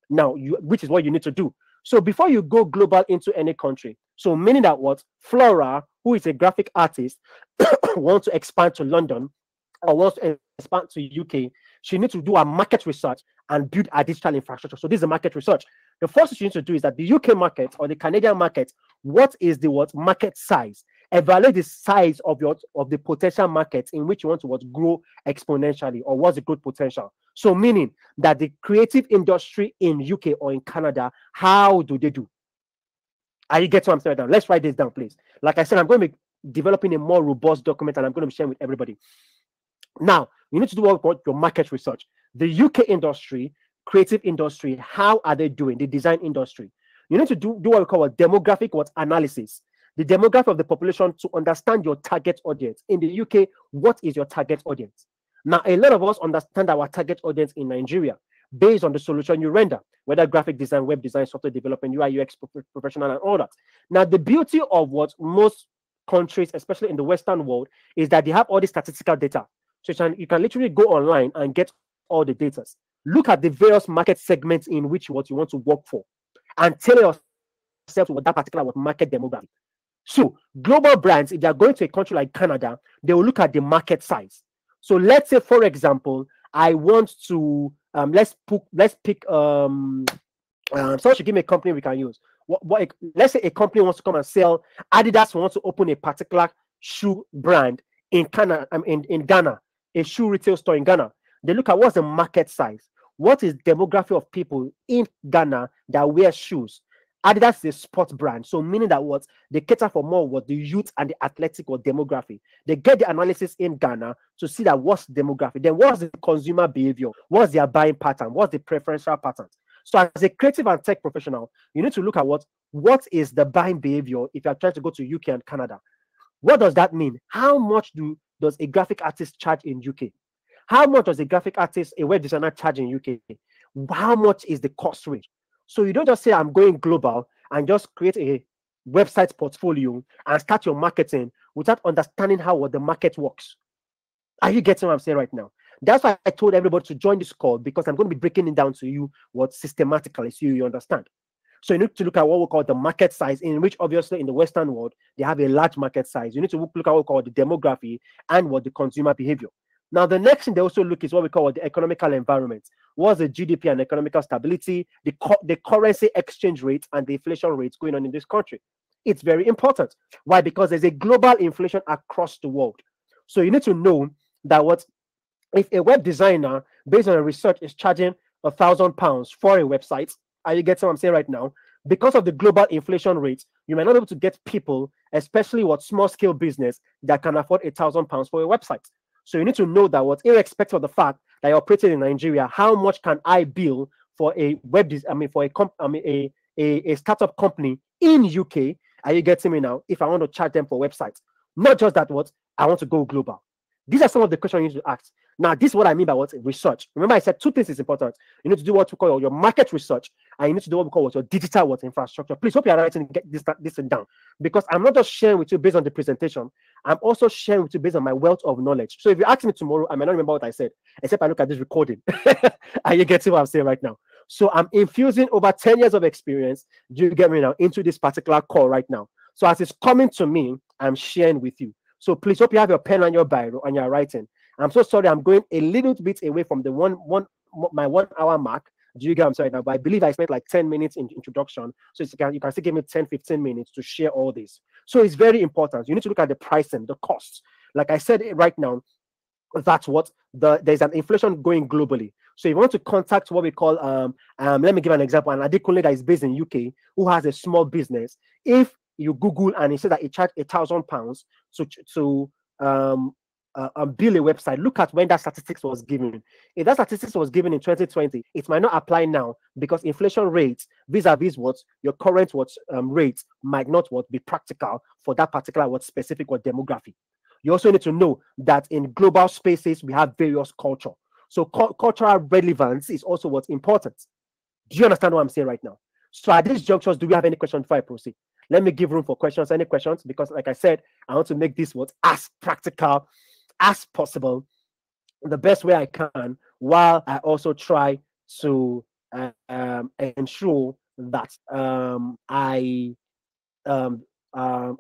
Now, which is what you need to do. So before you go global into any country, so meaning that Flora, who is a graphic artist, wants to expand to London or wants to expand to UK, she needs to do a market research and build a digital infrastructure. So this is a market research. The first thing you need to do is that the UK market or the Canadian market, what is the market size? Evaluate the size of the potential market in which you want to grow exponentially, or what's the growth potential. So meaning that the creative industry in UK or in Canada, how do they do? Are you getting what I'm saying now? Let's write this down, please. Like I said, I'm going to be developing a more robust document and I'm going to be sharing with everybody. Now, you need to do your market research. The UK industry, creative industry, how are they doing? The design industry. You need to do what we call a demographic analysis. The demographic of the population to understand your target audience. In the UK, what is your target audience? Now, a lot of us understand our target audience in Nigeria based on the solution you render, whether graphic design, web design, software development, UI, UX professional, and all that. Now, the beauty of most countries, especially in the Western world, is that they have all the statistical data. So you can literally go online and get all the data. Look at the various market segments in which you want to work for and tell yourself what that particular market demographic. So global brands, if they are going to a country like Canada, they will look at the market size. So let's say, for example, I want to let's pick someone should give me a company we can use. Let's say a company wants to come and sell. Adidas wants to open a particular shoe brand in Canada, in Ghana, a shoe retail store in Ghana. They look at what's the market size, what is demographic of people in Ghana that wear shoes. Adidas is a sports brand, so meaning that they cater for more the youth and the athletic demography. They get the analysis in Ghana to see that what's demographic, then what's the consumer behavior, what's their buying pattern, what's the preferential pattern. So as a creative and tech professional, you need to look at what is the buying behavior if you're trying to go to UK and Canada. What does that mean? How much does a graphic artist charge in UK? How much does a graphic artist, a web designer charge in UK? How much is the cost range? So you don't just say I'm going global and just create a website portfolio and start your marketing without understanding how what the market works. Are you getting what I'm saying right now? That's why I told everybody to join this call, because I'm going to be breaking it down to you what systematically, so you understand. So you need to look at what we call the market size, in which obviously in the Western world, they have a large market size. You need to look at what we call the demography and what the consumer behavior. Now, the next thing they also look is what we call the economical environment. What's the GDP and economical stability, the currency exchange rate, and the inflation rates going on in this country. It's very important. Why? Because there's a global inflation across the world. So you need to know that what if a web designer, based on a research, is charging £1,000 for a website. Are you getting what I'm saying right now? Because of the global inflation rate, you might not be able to get people, especially what small scale business, that can afford £1,000 for a website. So you need to know that what, irrespective of the fact that you're operating in Nigeria, how much can I bill for a a startup company in UK? Are you getting me now? If I want to charge them for websites, not just that, what I want to go global. These are some of the questions you need to ask. Now, this is what I mean by what research. Remember, I said two things is important. You need to do what we call your market research, and you need to do what we call your digital infrastructure. Please hope you are writing get this down, because I'm not just sharing with you based on the presentation. I'm also sharing with you based on my wealth of knowledge. So if you ask me tomorrow, I may not remember what I said, except I look at this recording. Are you getting what I'm saying right now? So I'm infusing over 10 years of experience, do you get me now, into this particular call right now. So as it's coming to me, I'm sharing with you. So please hope you have your pen and your biro and you're writing. I'm so sorry, I'm going a little bit away from the my 1 hour mark. Do you get what I'm saying now? But I believe I spent like 10 minutes in introduction. So you can still give me 10, 15 minutes to share all this. So it's very important. You need to look at the pricing, the costs. Like I said right now, that's what there's an inflation going globally. So if you want to contact what we call let me give an example. An Adekunle that is based in UK who has a small business. If you Google and he said that he charged £1,000 to build a website, look at when that statistics was given. If that statistics was given in 2020, it might not apply now, because inflation rates vis-a-vis what your current rate might not be practical for that particular specific demography. You also need to know that in global spaces we have various culture. So cultural relevance is also what's important. Do you understand what I'm saying right now? So at this juncture, do we have any questions before I proceed? Let me give room for questions. Any questions? Because like I said, I want to make this as practical as possible, the best way I can, while I also try to ensure that I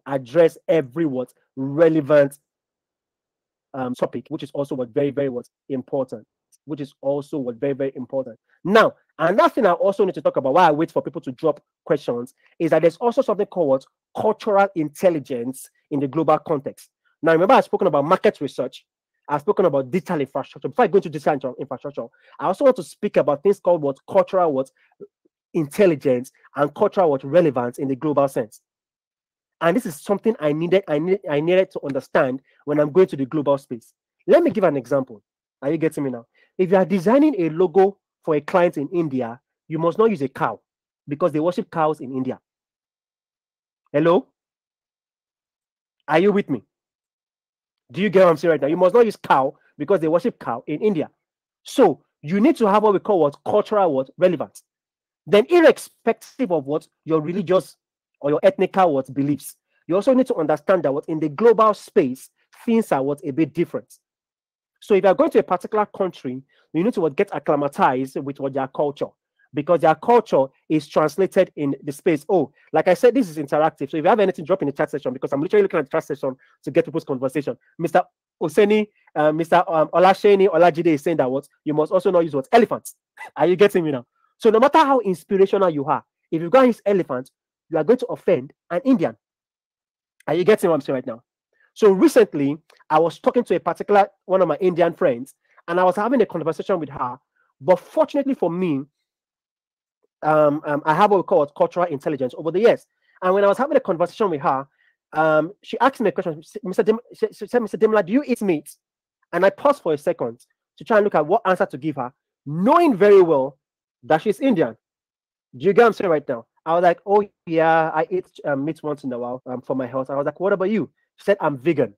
address every relevant topic, which is also very, very important. Which is also very, very important. Now, another thing I also need to talk about while I wait for people to drop questions is that there's also something called cultural intelligence in the global context. Now, remember, I've spoken about market research. I've spoken about digital infrastructure. Before I go into digital infrastructure, I also want to speak about things called cultural intelligence and cultural relevance in the global sense. And this is something I needed to understand when I'm going to the global space. Let me give an example. Are you getting me now? If you are designing a logo for a client in India, you must not use a cow, because they worship cows in India. Hello? Are you with me? Do you get what I'm saying right now? You must not use cow because they worship cow in India. So you need to have what we call cultural relevance. Then, irrespective of your religious or your ethnical beliefs, you also need to understand that in the global space, things are a bit different. So if you're going to a particular country, you need to get acclimatized with their culture, because their culture is translated in the space. Oh, like I said, this is interactive. So if you have anything, drop in the chat section, because I'm literally looking at the chat section to get people's conversation. Mr. Oseni, Mr. Olasheni Olajide is saying that you must also not use elephants. Are you getting me now? So no matter how inspirational you are, if you go and use elephants, you are going to offend an Indian. Are you getting what I'm saying right now? So recently, I was talking to one of my Indian friends, and I was having a conversation with her. But fortunately for me, I have what we call cultural intelligence over the years. And when I was having a conversation with her, she asked me a question. She said, Mr. Demola, do you eat meat? And I paused for a second to try and look at what answer to give her, knowing very well that she's Indian. Do you get what I'm saying right now? I was like, oh yeah, I eat meat once in a while for my health. I was like, what about you? She said, I'm vegan.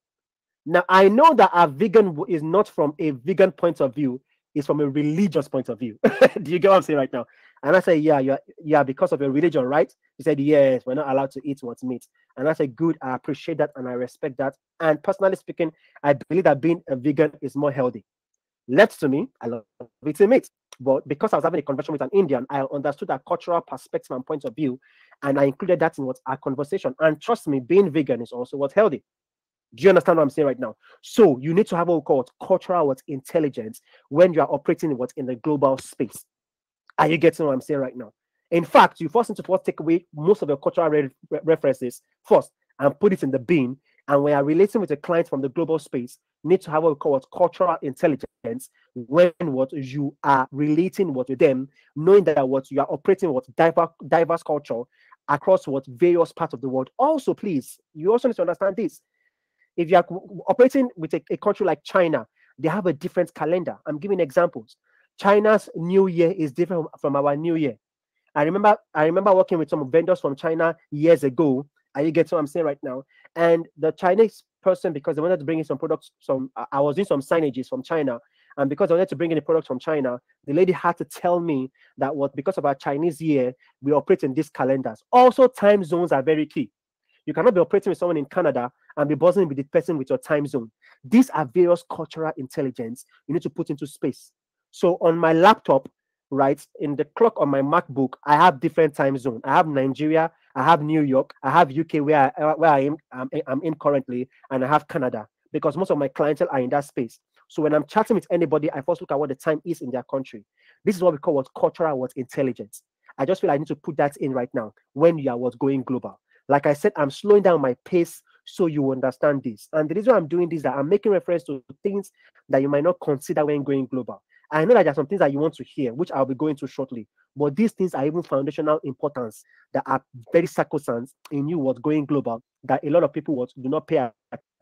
Now, I know that a vegan is not from a vegan point of view, is from a religious point of view. Do you get what I'm saying right now? And I say, yeah, because of your religion, right? He said, yes, we're not allowed to eat what's meat. And I said, good, I appreciate that and I respect that. And personally speaking, I believe that being a vegan is more healthy. Left to me, I love eating meat. But because I was having a conversation with an Indian, I understood that cultural perspective and point of view, and I included that in what our conversation. And trust me, being vegan is also what's healthy. Do you understand what I'm saying right now? So you need to have what we call cultural intelligence when you are operating in the global space. Are you getting what I'm saying right now? In fact, you first need to first take away most of your cultural references first and put it in the bin. And when you're relating with a client from the global space, you need to have what we call cultural intelligence when what you are relating with them, knowing that what you are operating with diverse culture across what various parts of the world. Also, please, you also need to understand this. If you are operating with a country like China, they have a different calendar. I'm giving examples. China's New Year is different from our New Year. I remember working with some vendors from China years ago. And you get what I'm saying right now. And the Chinese person, because they wanted to bring in some products, I was doing some signages from China. And because I wanted to bring in the products from China, the lady had to tell me that because of our Chinese year, we operate in these calendars. Also, time zones are very key. You cannot be operating with someone in Canada and be buzzing with the person with your time zone. These are various cultural intelligence you need to put into space. So on my laptop, right, in the clock on my MacBook, I have different time zones. I have Nigeria, I have New York, I have UK where I'm in currently, and I have Canada because most of my clientele are in that space. So when I'm chatting with anybody, I first look at what the time is in their country. This is what we call cultural intelligence. I just feel I need to put that in right now when you are going global. Like I said, I'm slowing down my pace so you understand this. And the reason I'm doing this is that I'm making reference to things that you might not consider when going global. I know that there are some things that you want to hear, which I'll be going to shortly. But these things are even foundational importance that are very sacrosanct in you what's going global that a lot of people do not pay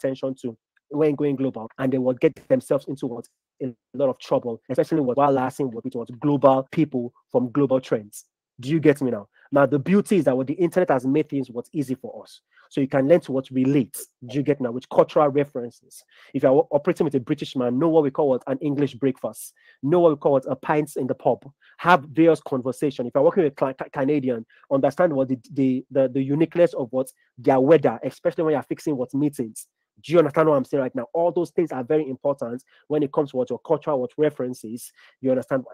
attention to when going global, and they will get themselves into a lot of trouble, especially while lasting with global people from global trends. Do you get me now? Now, the beauty is that the internet has made things what's easy for us. So you can learn to what relates. Do you get now? With cultural references. If you're operating with a British man, know what we call an English breakfast. Know what we call a pints in the pub. Have various conversation. If you're working with a Canadian, understand what the uniqueness of what their weather, especially when you're fixing meetings. Do you understand what I'm saying right now? All those things are very important when it comes to what your cultural references. You understand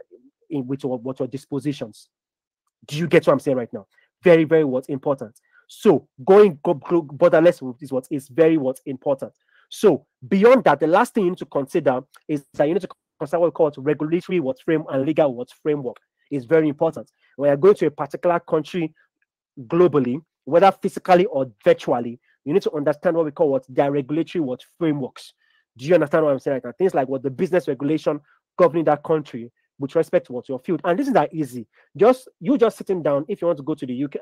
what your dispositions. Do you get what I'm saying right now? Very, very important. So going borderless is what is very important. So beyond that, the last thing you need to consider is that you need to consider what we call regulatory frame and legal framework is very important. When you're going to a particular country globally, whether physically or virtually, you need to understand what we call their regulatory frameworks. Do you understand what I'm saying right now? Things like the business regulation governing that country with respect to your field. And this is that easy. Just sitting down, if you want to go to the UK,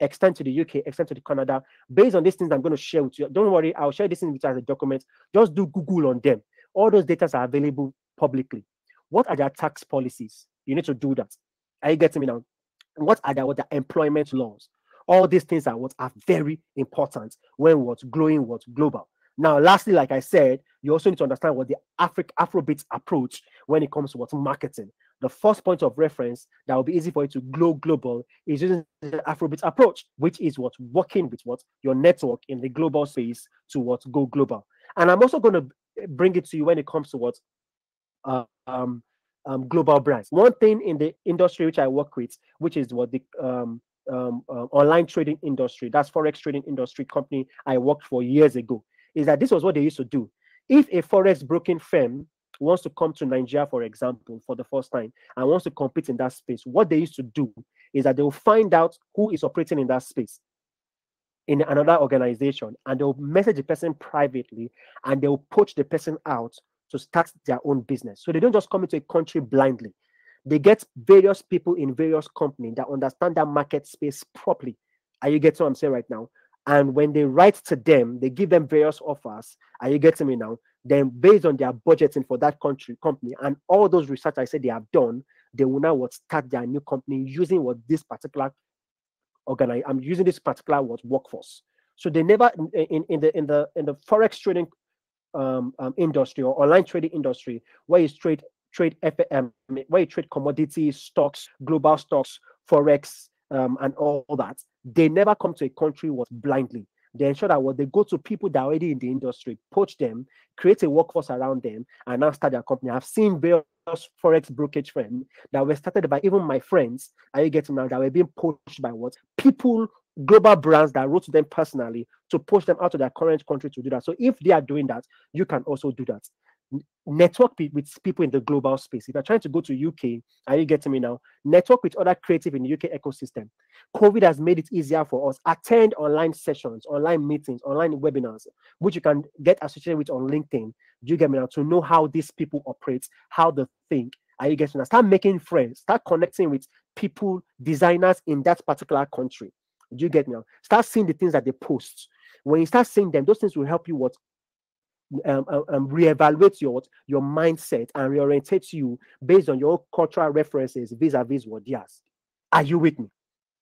extend to the UK, extend to the Canada, based on these things I'm going to share with you. Don't worry, I'll share this in as a document. Just do Google on them. All those data are available publicly. What are their tax policies? You need to do that. Are you getting me now? What are their employment laws? All these things are very important when growing global. Now, lastly, like I said, you also need to understand what the Afrobeats approach when it comes to marketing. The first point of reference that will be easy for you to go global is using the Afrobeats approach, which is working with your network in the global space to go global. And I'm also going to bring it to you when it comes to global brands. One thing in the industry which I work with, which is the online trading industry, that's forex trading industry company I worked for years ago, is that this was what they used to do. If a forex broking firm wants to come to Nigeria, for example, for the first time and wants to compete in that space, what they used to do is that they will find out who is operating in that space in another organization, and they'll message the person privately and they'll poach the person out to start their own business. So they don't just come into a country blindly. They get various people in various companies that understand that market space properly. Are you getting what I'm saying right now? And when they write to them, they give them various offers. Are you getting me now? Then based on their budgeting for that company and all those research I said they have done, they will now start their new company using this particular I'm using this particular workforce. So they never in the forex trading industry or online trading industry where you trade trade where you trade commodities, stocks, global stocks, forex, and all that, they never come to a country blindly. They ensure that what they go to people that are already in the industry, poach them, create a workforce around them, and now start their company. I've seen various forex brokerage firms that were started by even my friends. Are you getting now? That were being poached by what people, global brands that wrote to them personally to push them out of their current country to do that. So if they are doing that, you can also do that. Network with people in the global space. If you're trying to go to UK, are you getting me now? Network with other creative in the UK ecosystem. COVID has made it easier for us. Attend online sessions, online meetings, online webinars, which you can get associated with on LinkedIn. Do you get me now? To know how these people operate, how they think. Are you getting now? Start making friends. Start connecting with people, designers in that particular country. Do you get me now? Start seeing the things that they post. When you start seeing them, those things will help you reevaluate your mindset and reorientate you based on your cultural references vis-a-vis what theirs. Are you with me?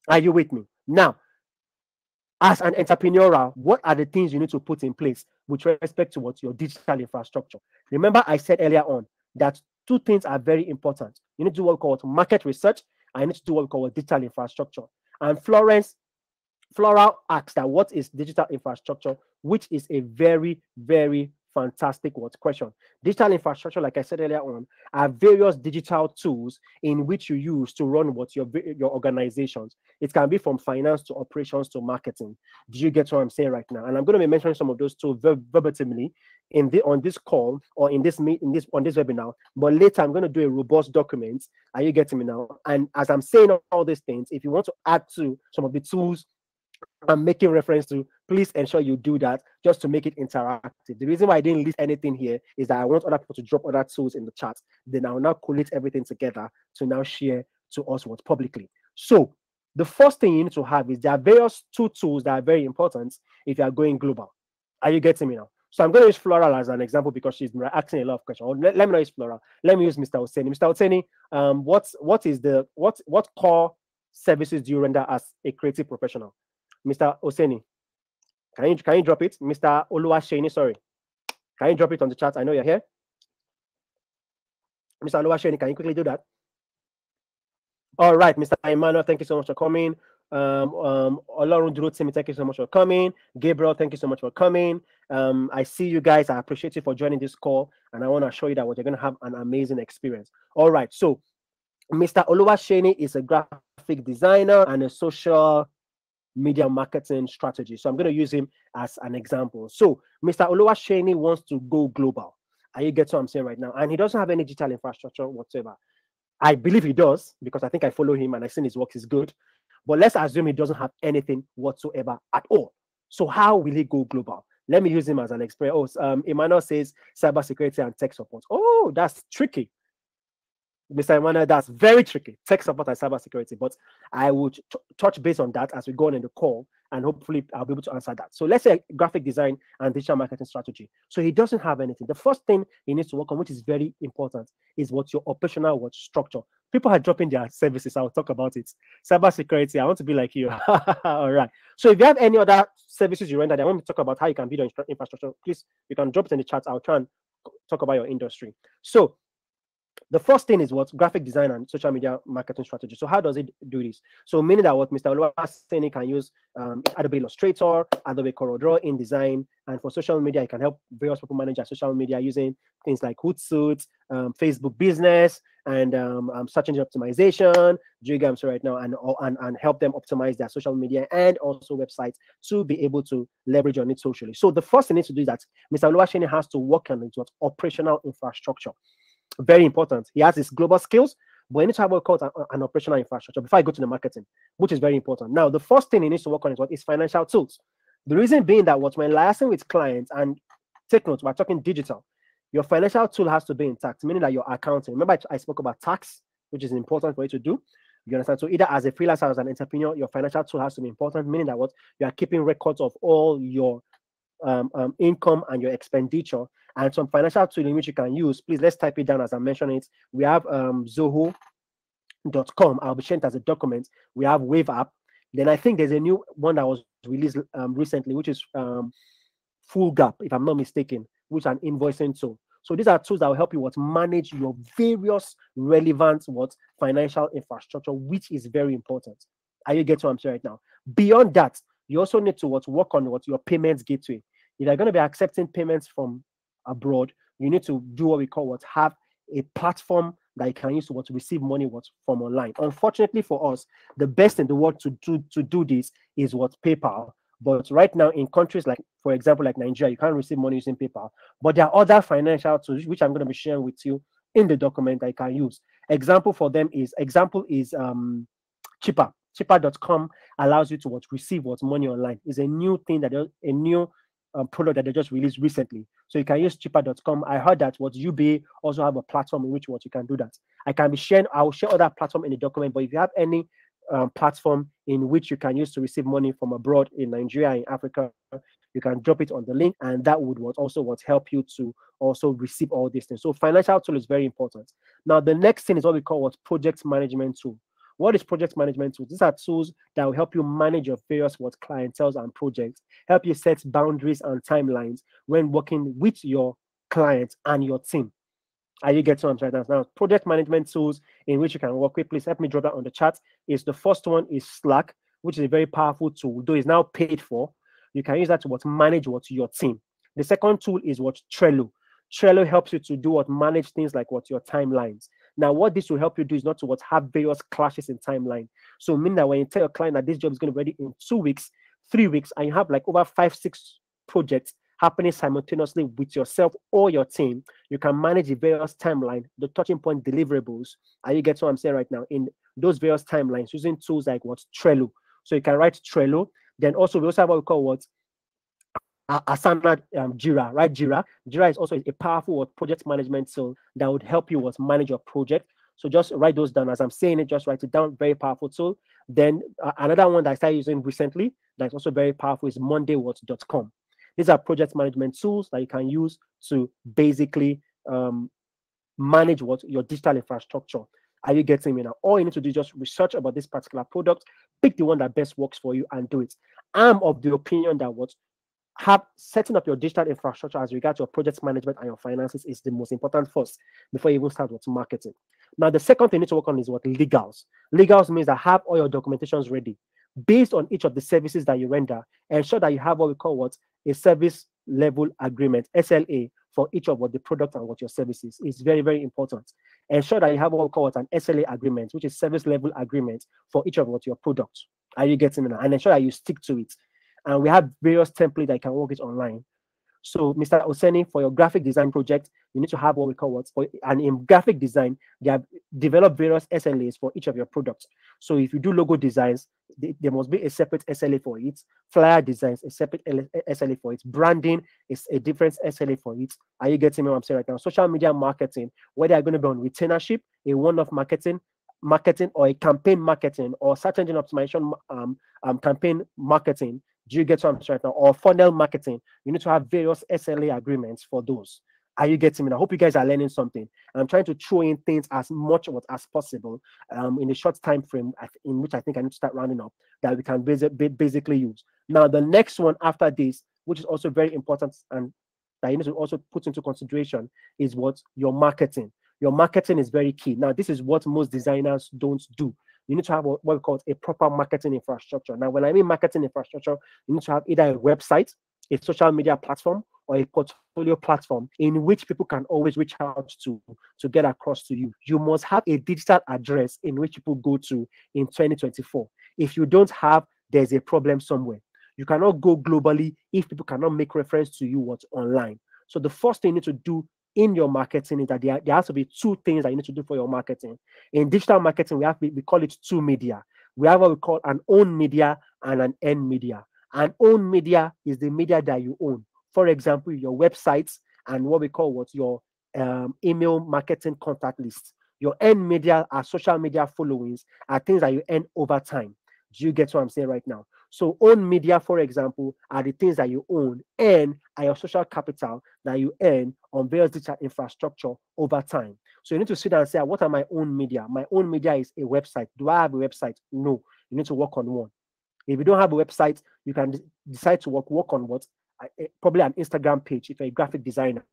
Are you with me? Now, as an entrepreneur, what are the things you need to put in place with respect to what your digital infrastructure? Remember, I said earlier on that two things are very important. You need to do what we call market research, and you need to do what we call digital infrastructure. And Floral asks that what is digital infrastructure, which is a very, very fantastic question. Digital infrastructure, like I said earlier on, are various digital tools in which you use to run your organizations. It can be from finance to operations to marketing. Do you get what I'm saying right now? And I'm going to be mentioning some of those tools verbatimly on this call or on this webinar. But later, I'm going to do a robust document. Are you getting me now? And as I'm saying all these things, if you want to add to some of the tools I'm making reference to, please ensure you do that just to make it interactive. The reason why I didn't list anything here is that I want other people to drop other tools in the chat. Then I'll now collate everything together to now share to us publicly. So the first thing you need to have is there are various two tools that are very important if you are going global. Are you getting me now? So I'm going to use Floral as an example because she's asking a lot of questions. Let me not use Floral. Let me use Mr. Oseni. Mr. Oseni, what core services do you render as a creative professional? Mr. Oseni, can you drop it? Mr. Oluwasheni, sorry. Can you drop it on the chat? I know you're here. Mr. Oluwasheni, can you quickly do that? All right, Mr. Emmanuel, thank you so much for coming. Olorun Durotimi, thank you so much for coming. Gabriel, thank you so much for coming. I see you guys. I appreciate you for joining this call, and I want to show you that you're going to have an amazing experience. All right, so Mr. Oluwasheni is a graphic designer and a social media marketing strategy. So I'm going to use him as an example. So Mr. Oluwasheni wants to go global. Are you getting what I'm saying right now? And he doesn't have any digital infrastructure whatsoever. I believe he does because I think I follow him and I've seen his work is good. But let's assume he doesn't have anything whatsoever at all. So how will he go global? Let me use him as an example. Emmanuel says cybersecurity and tech support. Oh, that's tricky. Mr. Emmanuel, that's very tricky. Tech support and cybersecurity, but I would touch base on that as we go on in the call, and hopefully I'll be able to answer that. So let's say graphic design and digital marketing strategy. So he doesn't have anything. The first thing he needs to work on, which is very important, is what your operational structure. People are dropping their services. I'll talk about it. Cybersecurity, I want to be like you. All right. So if you have any other services you render, I want to talk about how you can build your infrastructure. Please, you can drop it in the chat. I'll try and talk about your industry. So the first thing is what graphic design and social media marketing strategy. So how does it do this? So meaning that what Mr. Oluwasheni can use Adobe Illustrator, Adobe CorelDRAW, InDesign, and for social media, you can help various people manage their social media using things like Hootsuite, Facebook Business, and search engine optimization, Jigams right now, and help them optimize their social media and also websites to be able to leverage on it socially. So the first thing needs to do is that Mr. Oluwasheni has to work on it, operational infrastructure. Very important. He has his global skills, but he needs to have what we call an operational infrastructure before I go to the marketing, which is very important. Now, the first thing he needs to work on is financial tools. The reason being that when liaising with clients, and take note, we're talking digital, your financial tool has to be intact, meaning that your accounting. Remember, I spoke about tax, which is important for you to do. You understand? So either as a freelancer or as an entrepreneur, your financial tool has to be important, meaning that you are keeping records of all your income and your expenditure, and some financial tool in which you can use. Please, let's type it down as I mentioned it. We have Zoho.com. I'll be sharing it as a document. We have Wave App. Then I think there's a new one that was released recently, which is Full Gap, if I'm not mistaken, which is an invoicing tool. So these are tools that will help you manage your various relevant financial infrastructure, which is very important. Are you getting what I'm saying right now? Beyond that, you also need to work on your payments gateway. If you're going to be accepting payments from abroad, you need to do what we call have a platform that you can use to receive money from online. Unfortunately for us, the best in the world to do this is PayPal. But right now in countries like, for example, like Nigeria, you can't receive money using PayPal. But there are other financial tools which I'm going to be sharing with you in the document that you can use. Example is Chipper. Chipper.com allows you to receive money online. It's a new thing a new product that they just released recently. So you can use Chipper.com. I heard that UBA also have a platform in which you can do that. I will share other platform in the document, but if you have any platform in which you can use to receive money from abroad in Nigeria, in Africa, you can drop it on the link, and that would also help you to also receive all these things. So financial tool is very important. Now, the next thing is what we call project management tool. What is project management tools? These are tools that will help you manage your various clienteles and projects, help you set boundaries and timelines when working with your clients and your team. Are you getting what I'm saying? Now, project management tools in which you can work with, please help me drop that on the chat. Is the first one is Slack, which is a very powerful tool, though it's now paid for. You can use that to manage your team. The second tool is Trello. Trello helps you to do manage things like your timelines. Now, what this will help you do is not to have various clashes in timeline. So, meaning that when you tell your client that this job is going to be ready in 2 weeks, 3 weeks, and you have like over 5-6 projects happening simultaneously with yourself or your team, you can manage the various timeline, the touching point deliverables. And you get what I'm saying right now in those various timelines using tools like Trello. So you can write Trello. Then also we also have what we call Asana Jira, right? Jira is also a powerful project management tool that would help you manage your project. So just write those down as I'm saying it. Just write it down. Very powerful tool. Then another one that I started using recently that's also very powerful is Monday.com. These are project management tools that you can use to basically manage your digital infrastructure. Are you getting me now? All you need to do is just research about this particular product, pick the one that best works for you, and do it. I'm of the opinion that setting up your digital infrastructure as regards your project management and your finances is the most important first before you even start marketing. Now, the second thing you need to work on is legals. Legals means that have all your documentations ready based on each of the services that you render. Ensure that you have what we call a service level agreement, SLA, for each of the product and your services. Is very, very important. Ensure that you have what we call an SLA agreement, which is service level agreement for each of your products. Are you getting it? And ensure that you stick to it. And we have various templates that you can work with online. So, Mr. Oseni, for your graphic design project, you need to have what we call and in graphic design, they have developed various SLAs for each of your products. So, if you do logo designs, there must be a separate SLA for it. Flyer designs, a separate SLA for it. Branding is a different SLA for it. Are you getting me what I'm saying right now? Social media marketing, whether you're going to be on retainership, a one-off marketing, or a campaign marketing, or search engine optimization campaign marketing. Do you get what I'm saying right now? Or funnel marketing, you need to have various SLA agreements for those. Are you getting me? I hope you guys are learning something. I'm trying to throw in things as much as possible in a short time frame in which I think I need to start rounding up that we can basically use. Now, the next one after this, which is also very important and that you need to also put into consideration, is your marketing. Your marketing is very key. Now, this is what most designers don't do. You need to have what we call a proper marketing infrastructure. Now, when I mean marketing infrastructure, you need to have either a website, a social media platform, or a portfolio platform in which people can always reach out to get across to you. You must have a digital address in which people go to in 2024. If you don't have, there's a problem somewhere. You cannot go globally if people cannot make reference to you online. So the first thing you need to do in your marketing is that there has to be two things that you need to do for your marketing. In digital marketing, we call it two media. We have what we call an own media and an earned media. An own media is the media that you own. For example, your websites and what we call your email marketing contact list. Your earned media are social media followings, are things that you earn over time. Do you get what I'm saying right now? So own media, for example, are the things that you own and are your social capital that you earn on various digital infrastructure over time. So you need to sit down and say, what are my own media? My own media is a website. Do I have a website? No. You need to work on one. If you don't have a website, you can decide to work on probably an Instagram page if you're a graphic designer.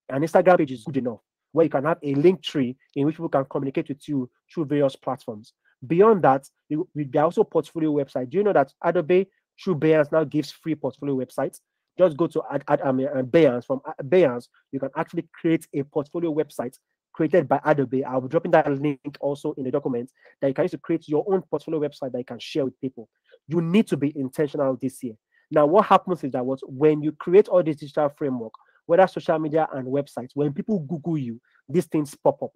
An Instagram page is good enough, where you can have a link tree in which people can communicate with you through various platforms. Beyond that, there are also portfolio websites. Do you know that Adobe through Behance now gives free portfolio websites? Just go to Behance. From Behance, you can actually create a portfolio website created by Adobe. I'll be dropping that link also in the document, that you can use to create your own portfolio website that you can share with people. You need to be intentional this year. Now, what happens is that when you create all this digital framework, whether social media and websites, when people Google you, these things pop up.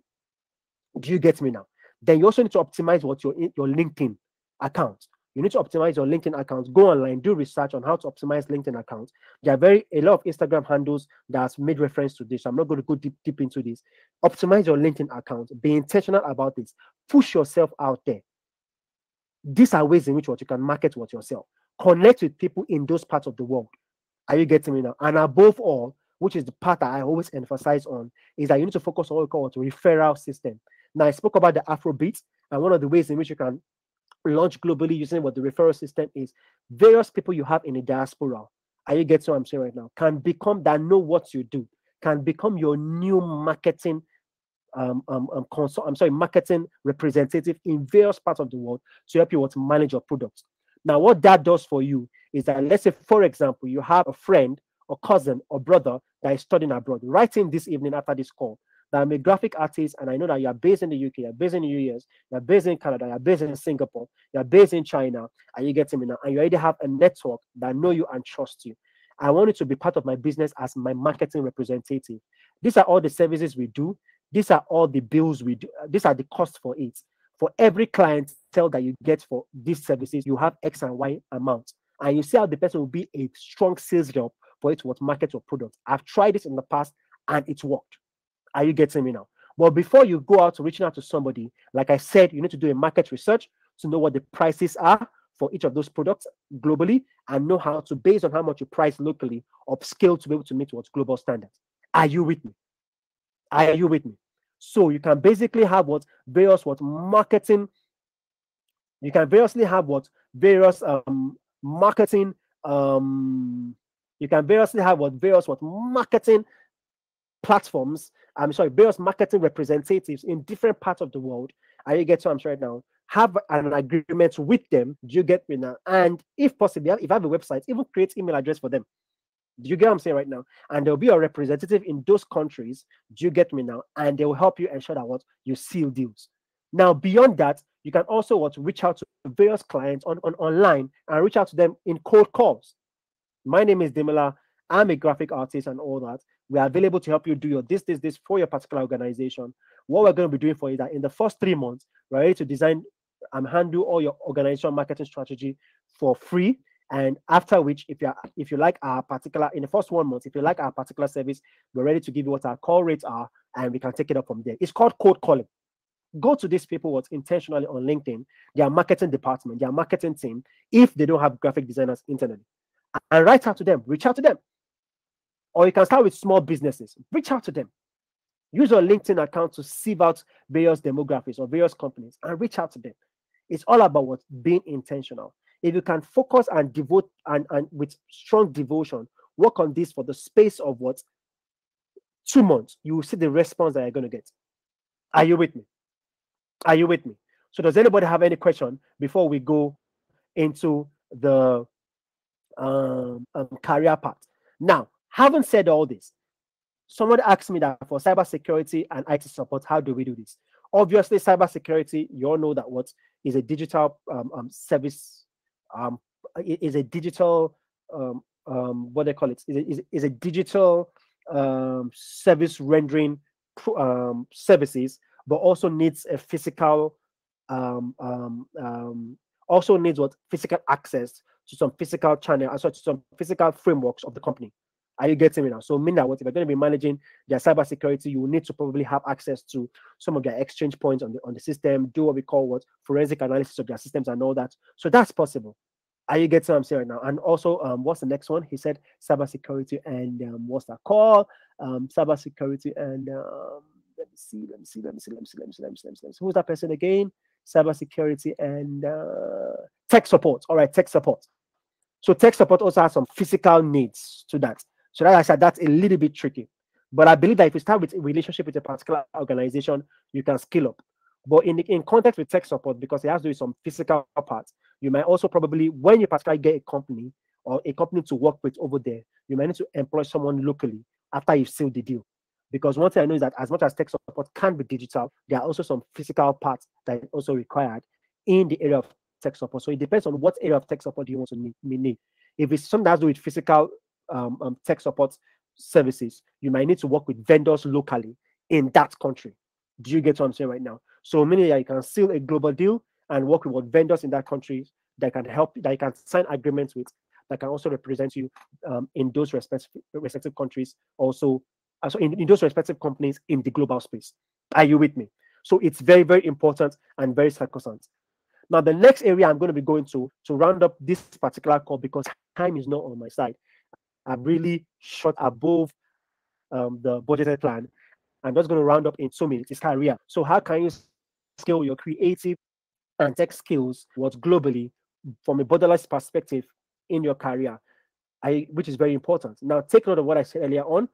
Do you get me now? Then you also need to optimize your LinkedIn account. You need to optimize your LinkedIn account. Go online, do research on how to optimize LinkedIn accounts. There are a lot of Instagram handles that's made reference to this. So I'm not going to go deep into this. Optimize your LinkedIn account. Be intentional about this. Push yourself out there. These are ways in which you can market yourself. Connect with people in those parts of the world. Are you getting me now? And above all, which is the part that I always emphasize on, is that you need to focus on what we call a referral system. Now, I spoke about the Afrobeat, and one of the ways in which you can launch globally using what the referral system is, various people you have in the diaspora, are you getting what I'm saying right now, can become, that know what you do, can become your new marketing marketing representative in various parts of the world to help you to manage your products. Now, what that does for you is that, let's say, for example, you have a friend or cousin or brother that is studying abroad. Write in this evening after this call that I'm a graphic artist, and I know that you are based in the UK, you're based in the US, you're based in Canada, you're based in Singapore, you're based in China, and you get me now, and you already have a network that know you and trust you. I want you to be part of my business as my marketing representative. These are all the services we do. These are all the bills we do. These are the costs for it. For every clientele that you get for these services, you have X and Y amount. And you see how the person will be a strong sales rep for it to market your product. I've tried this in the past and it worked. Are you getting me now? But before you go out to reaching out to somebody, like I said, you need to do a market research to know what the prices are for each of those products globally, and know how to, based on how much you price locally, upscale to be able to meet what's global standards. Are you with me? Are you with me? So you can basically have various marketing. You can variously have various marketing. You can variously have various marketing platforms. I'm sorry, various marketing representatives in different parts of the world. Are you getting what I'm saying right now? Have an agreement with them. Do you get me now? And if possible, if I have a website, even create email address for them. Do you get what I'm saying right now? And there'll be a representative in those countries. Do you get me now? And they will help you ensure that you seal deals. Now, beyond that, you can also reach out to various clients online and reach out to them in cold calls. My name is Demola. I'm a graphic artist and all that. We are available to help you do your this for your particular organization. What we're going to be doing for you is that in the first 3 months, we're ready to design and handle all your organizational marketing strategy for free. And after which, if you like our particular, in the first 1 month, if you like our particular service, we're ready to give you what our call rates are, and we can take it up from there. It's called cold calling. Go to these people intentionally on LinkedIn, their marketing department, their marketing team, if they don't have graphic designers internally, and reach out to them. Or you can start with small businesses. Reach out to them. Use your LinkedIn account to sieve out various demographics or various companies and reach out to them. It's all about being intentional. If you can focus and devote and with strong devotion, work on this for the space of 2 months, you will see the response that you're going to get. Are you with me? Are you with me? So does anybody have any question before we go into the career part? Now, having said all this, someone asked me that for cybersecurity and IT support, how do we do this? Obviously, cybersecurity, you all know that is a digital service, is a digital, what they call it, is a digital service rendering services, but also needs a physical, also needs physical access to some physical channel, also to some physical frameworks of the company. Are you getting me now? So mean that if you're going to be managing their cybersecurity, you will need to probably have access to some of their exchange points on the system, do what we call forensic analysis of their systems and all that. So that's possible. Are you getting what I'm saying right now? And also, what's the next one? He said cybersecurity and what's that called? Cybersecurity and let me see. Who's that person again? Cybersecurity and tech support. All right, tech support. So tech support also has some physical needs to that. So like I said, that's a little bit tricky. But I believe that if you start with a relationship with a particular organization, you can scale up. But in context with tech support, because it has to do with some physical parts, you might also probably, when you particularly get a company or a company to work with over there, you might need to employ someone locally after you've sealed the deal. Because one thing I know is that as much as tech support can be digital, there are also some physical parts that are also required in the area of tech support. So it depends on what area of tech support you want to need. If it's something that has to do with physical tech support services, you might need to work with vendors locally in that country. Do you get what I'm saying right now? So meaning that you can seal a global deal and work with what vendors in that country that can help, that you can sign agreements with, that can also represent you in those respective countries, also in those respective companies in the global space. Are you with me? So it's very, very important and very sacrosanct. Now, the next area I'm going to be going to round up this particular call, because time is not on my side. I'm really short above the budgeted plan. I'm just going to round up in 2 minutes. It's career. So how can you scale your creative and tech skills globally from a borderless perspective in your career, which is very important. Now, take note of what I said earlier on.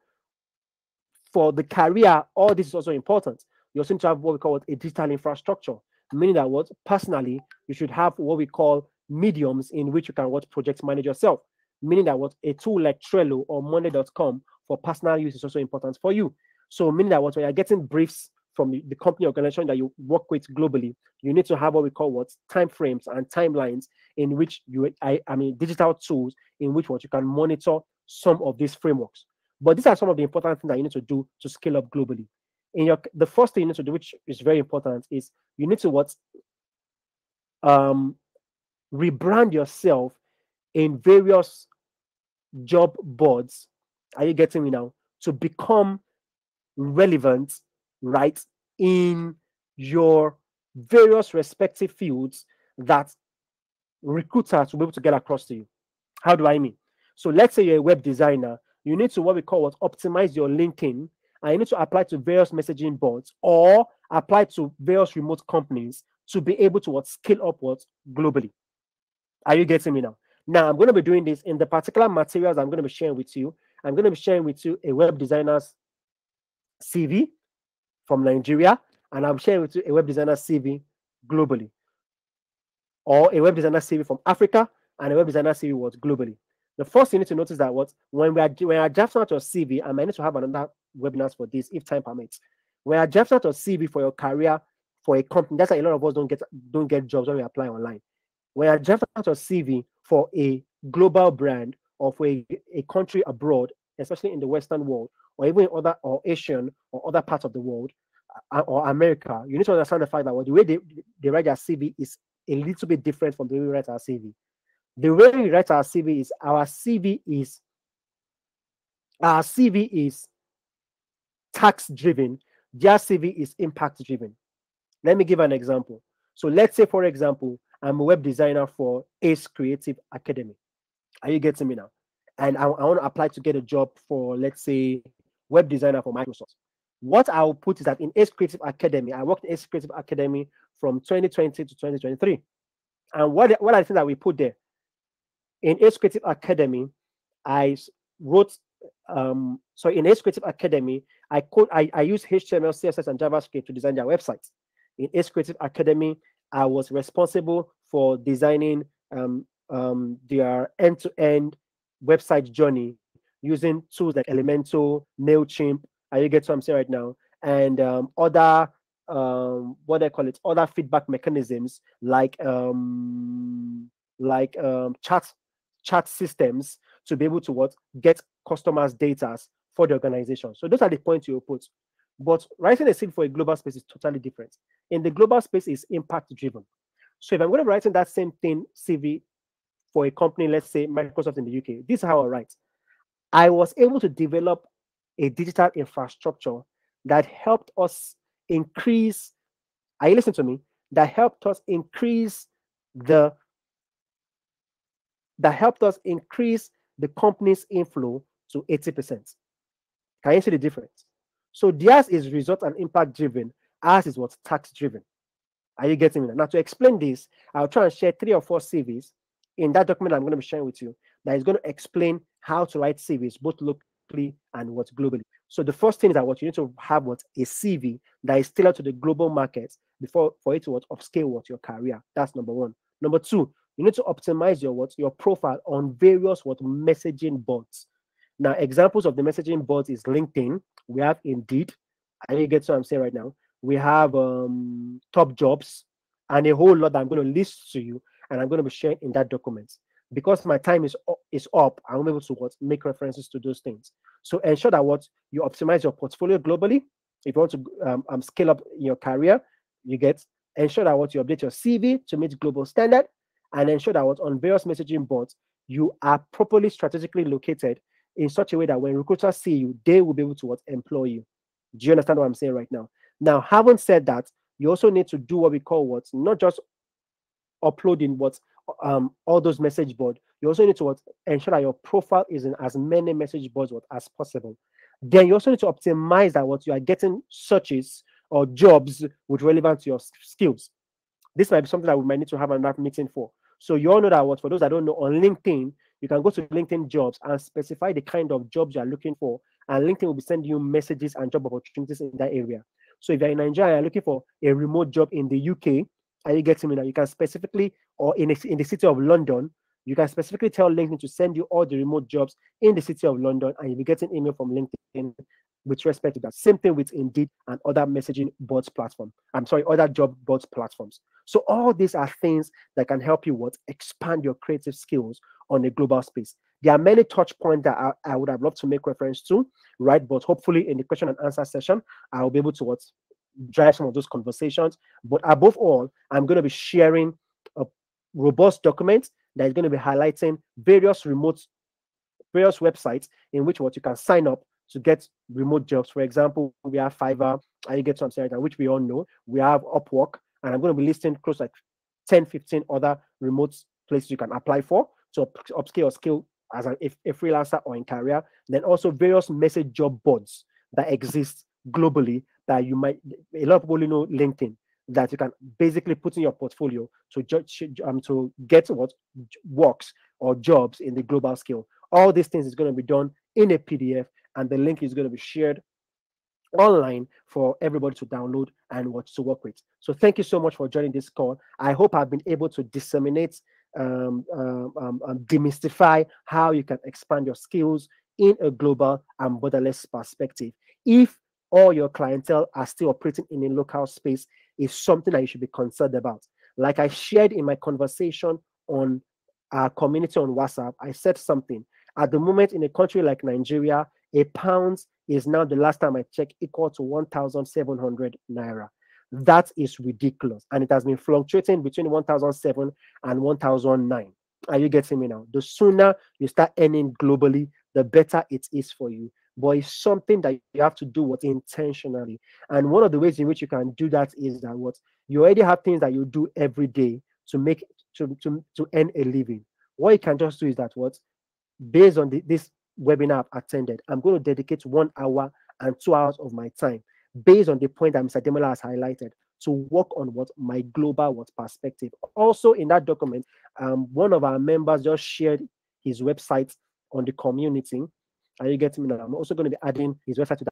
For the career, all this is also important. You also need to have what we call a digital infrastructure, meaning that personally, you should have what we call mediums in which you can project manage yourself, meaning that a tool like Trello or Monday.com for personal use is also important for you. So meaning that when you're getting briefs from the company organization that you work with globally, you need to have what we call time frames and timelines in which digital tools in which you can monitor some of these frameworks. But these are some of the important things that you need to do to scale up globally. The first thing you need to do, which is very important, is you need to rebrand yourself in various job boards. Are you getting me now? To become relevant, right, in your various respective fields that recruiters will be able to get across to you. How do I mean? So let's say you're a web designer, you need to what we call optimize your LinkedIn, and you need to apply to various messaging boards or apply to various remote companies to be able to scale up globally. Are you getting me now? Now I'm going to be doing this in the particular materials I'm going to be sharing with you. I'm going to be sharing with you a web designer's CV from Nigeria, and I'm sharing with you a web designer CV globally, or a web designer CV from Africa and a web designer CV globally. The first thing you need to notice that when I drafting out your CV, I might need to have another webinars for this if time permits. When I drafting out your CV for your career for a company, that's why a lot of us don't get jobs when we apply online. When I drafting out your CV for a global brand or for a country abroad, especially in the Western world, or even in or Asian or other parts of the world, or America, you need to understand the fact that the way they write their CV is a little bit different from the way we write our CV. The way we write our CV is our CV is tax driven. Their CV is impact driven. Let me give an example. So let's say, for example, I'm a web designer for Ace Creative Academy. Are you getting me now? And I want to apply to get a job for, let's say, web designer for Microsoft. What I will put is that in Ace Creative Academy, I worked in Ace Creative Academy from 2020 to 2023. And what I think that we put there, in Ace Creative Academy, I wrote, in Ace Creative Academy, I use HTML, CSS, and JavaScript to design their websites. In Ace Creative Academy, I was responsible for designing their end-to-end website journey using tools like Elementor, MailChimp. You get what I'm saying right now, and other other feedback mechanisms like chat systems to be able to get customers' data for the organization. So those are the points you put. But writing a CV for a global space is totally different. In the global space, is impact driven. So if I'm going to write in that same thing CV for a company, let's say Microsoft in the UK, this is how I write. I was able to develop a digital infrastructure that helped us increase. Are you listening to me? That helped us increase the company's inflow to 80%. Can you see the difference? So theirs is result and impact driven. Ours is tax driven. Are you getting me? Now to explain this, I'll try and share 3 or 4 CVs in that document I'm going to be sharing with you that is going to explain how to write CVs both locally and globally. So the first thing is that what you need to have what a CV that is tailored to the global market before for it to what upscale what your career. That's number one. Number two, you need to optimize your profile on various what messaging boards. Now, examples of the messaging boards is LinkedIn. We have Indeed. I think you get what I'm saying right now. We have Top Jobs and a whole lot that I'm going to list to you, and I'm going to be sharing in that document. Because my time is up, I'm able to what make references to those things. So ensure that what you optimize your portfolio globally. If you want to scale up your career, you get ensure that what you update your CV to meet global standard, and ensure that what on various messaging boards you are properly strategically located in such a way that when recruiters see you, they will be able to what employ you. Do you understand what I'm saying right now? Now, having said that, you also need to do what we call what not just uploading what all those message boards. You also need to what, ensure that your profile is in as many message boards what, as possible. Then you also need to optimize that what you are getting searches or jobs with relevant to your skills. This might be something that we might need to have another meeting for. So you all know that what for those that don't know on LinkedIn, you can go to LinkedIn jobs and specify the kind of jobs you are looking for, and LinkedIn will be sending you messages and job opportunities in that area. So if you're in Nigeria and you're looking for a remote job in the UK, and you get to me now, you can specifically, or in the city of London, you can specifically tell LinkedIn to send you all the remote jobs in the city of London, and you'll be getting email from LinkedIn with respect to that. Same thing with Indeed and other messaging boards platform. I'm sorry, other job boards platforms. So all these are things that can help you what expand your creative skills on a global space. There are many touch points that I would have loved to make reference to, right? But hopefully in the question and answer session, I'll be able to what drive some of those conversations. But above all, I'm going to be sharing a robust document that is going to be highlighting various websites in which what you can sign up to get remote jobs. For example, we have Fiverr, and you get some right, which we all know. We have Upwork, and I'm going to be listing close like 10, 15 other remote places you can apply for to upscale your skill as a freelancer or in career. Then also various message job boards that exist globally that you might, a lot of people know LinkedIn, that you can basically put in your portfolio to to get what works or jobs in the global scale. All these things is going to be done in a PDF, and the link is going to be shared online for everybody to download and what to work with. So thank you so much for joining this call. I hope I've been able to disseminate, demystify how you can expand your skills in a global and borderless perspective. If all your clientele are still operating in a local space, is something that you should be concerned about. Like I shared in my conversation on our community on WhatsApp, I said something. At the moment, in a country like Nigeria, a pound is now, the last time I checked, equal to 1,700 naira. That is ridiculous. And it has been fluctuating between 1,007 and 1,009. Are you getting me now? The sooner you start earning globally, the better it is for you. But it's something that you have to do what intentionally. And one of the ways in which you can do that is that what you already have things that you do every day to make to earn a living. What you can just do is that what, based on this webinar I've attended, I'm going to dedicate 1 hour and 2 hours of my time based on the point that Mr. Demola has highlighted to work on what my global what perspective. Also in that document, one of our members just shared his website on the community. Are you getting me now? I'm also going to be adding his website to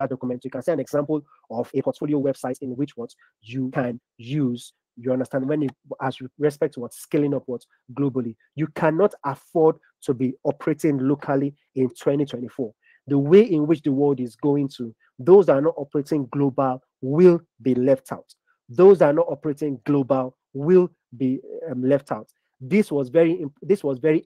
that document. You can see an example of a portfolio website in which what you can use. You understand, when it, as respect to what scaling up what globally, you cannot afford to be operating locally in 2024. The way in which the world is going to, those that are not operating global will be left out. Those that are not operating global will be left out. This was very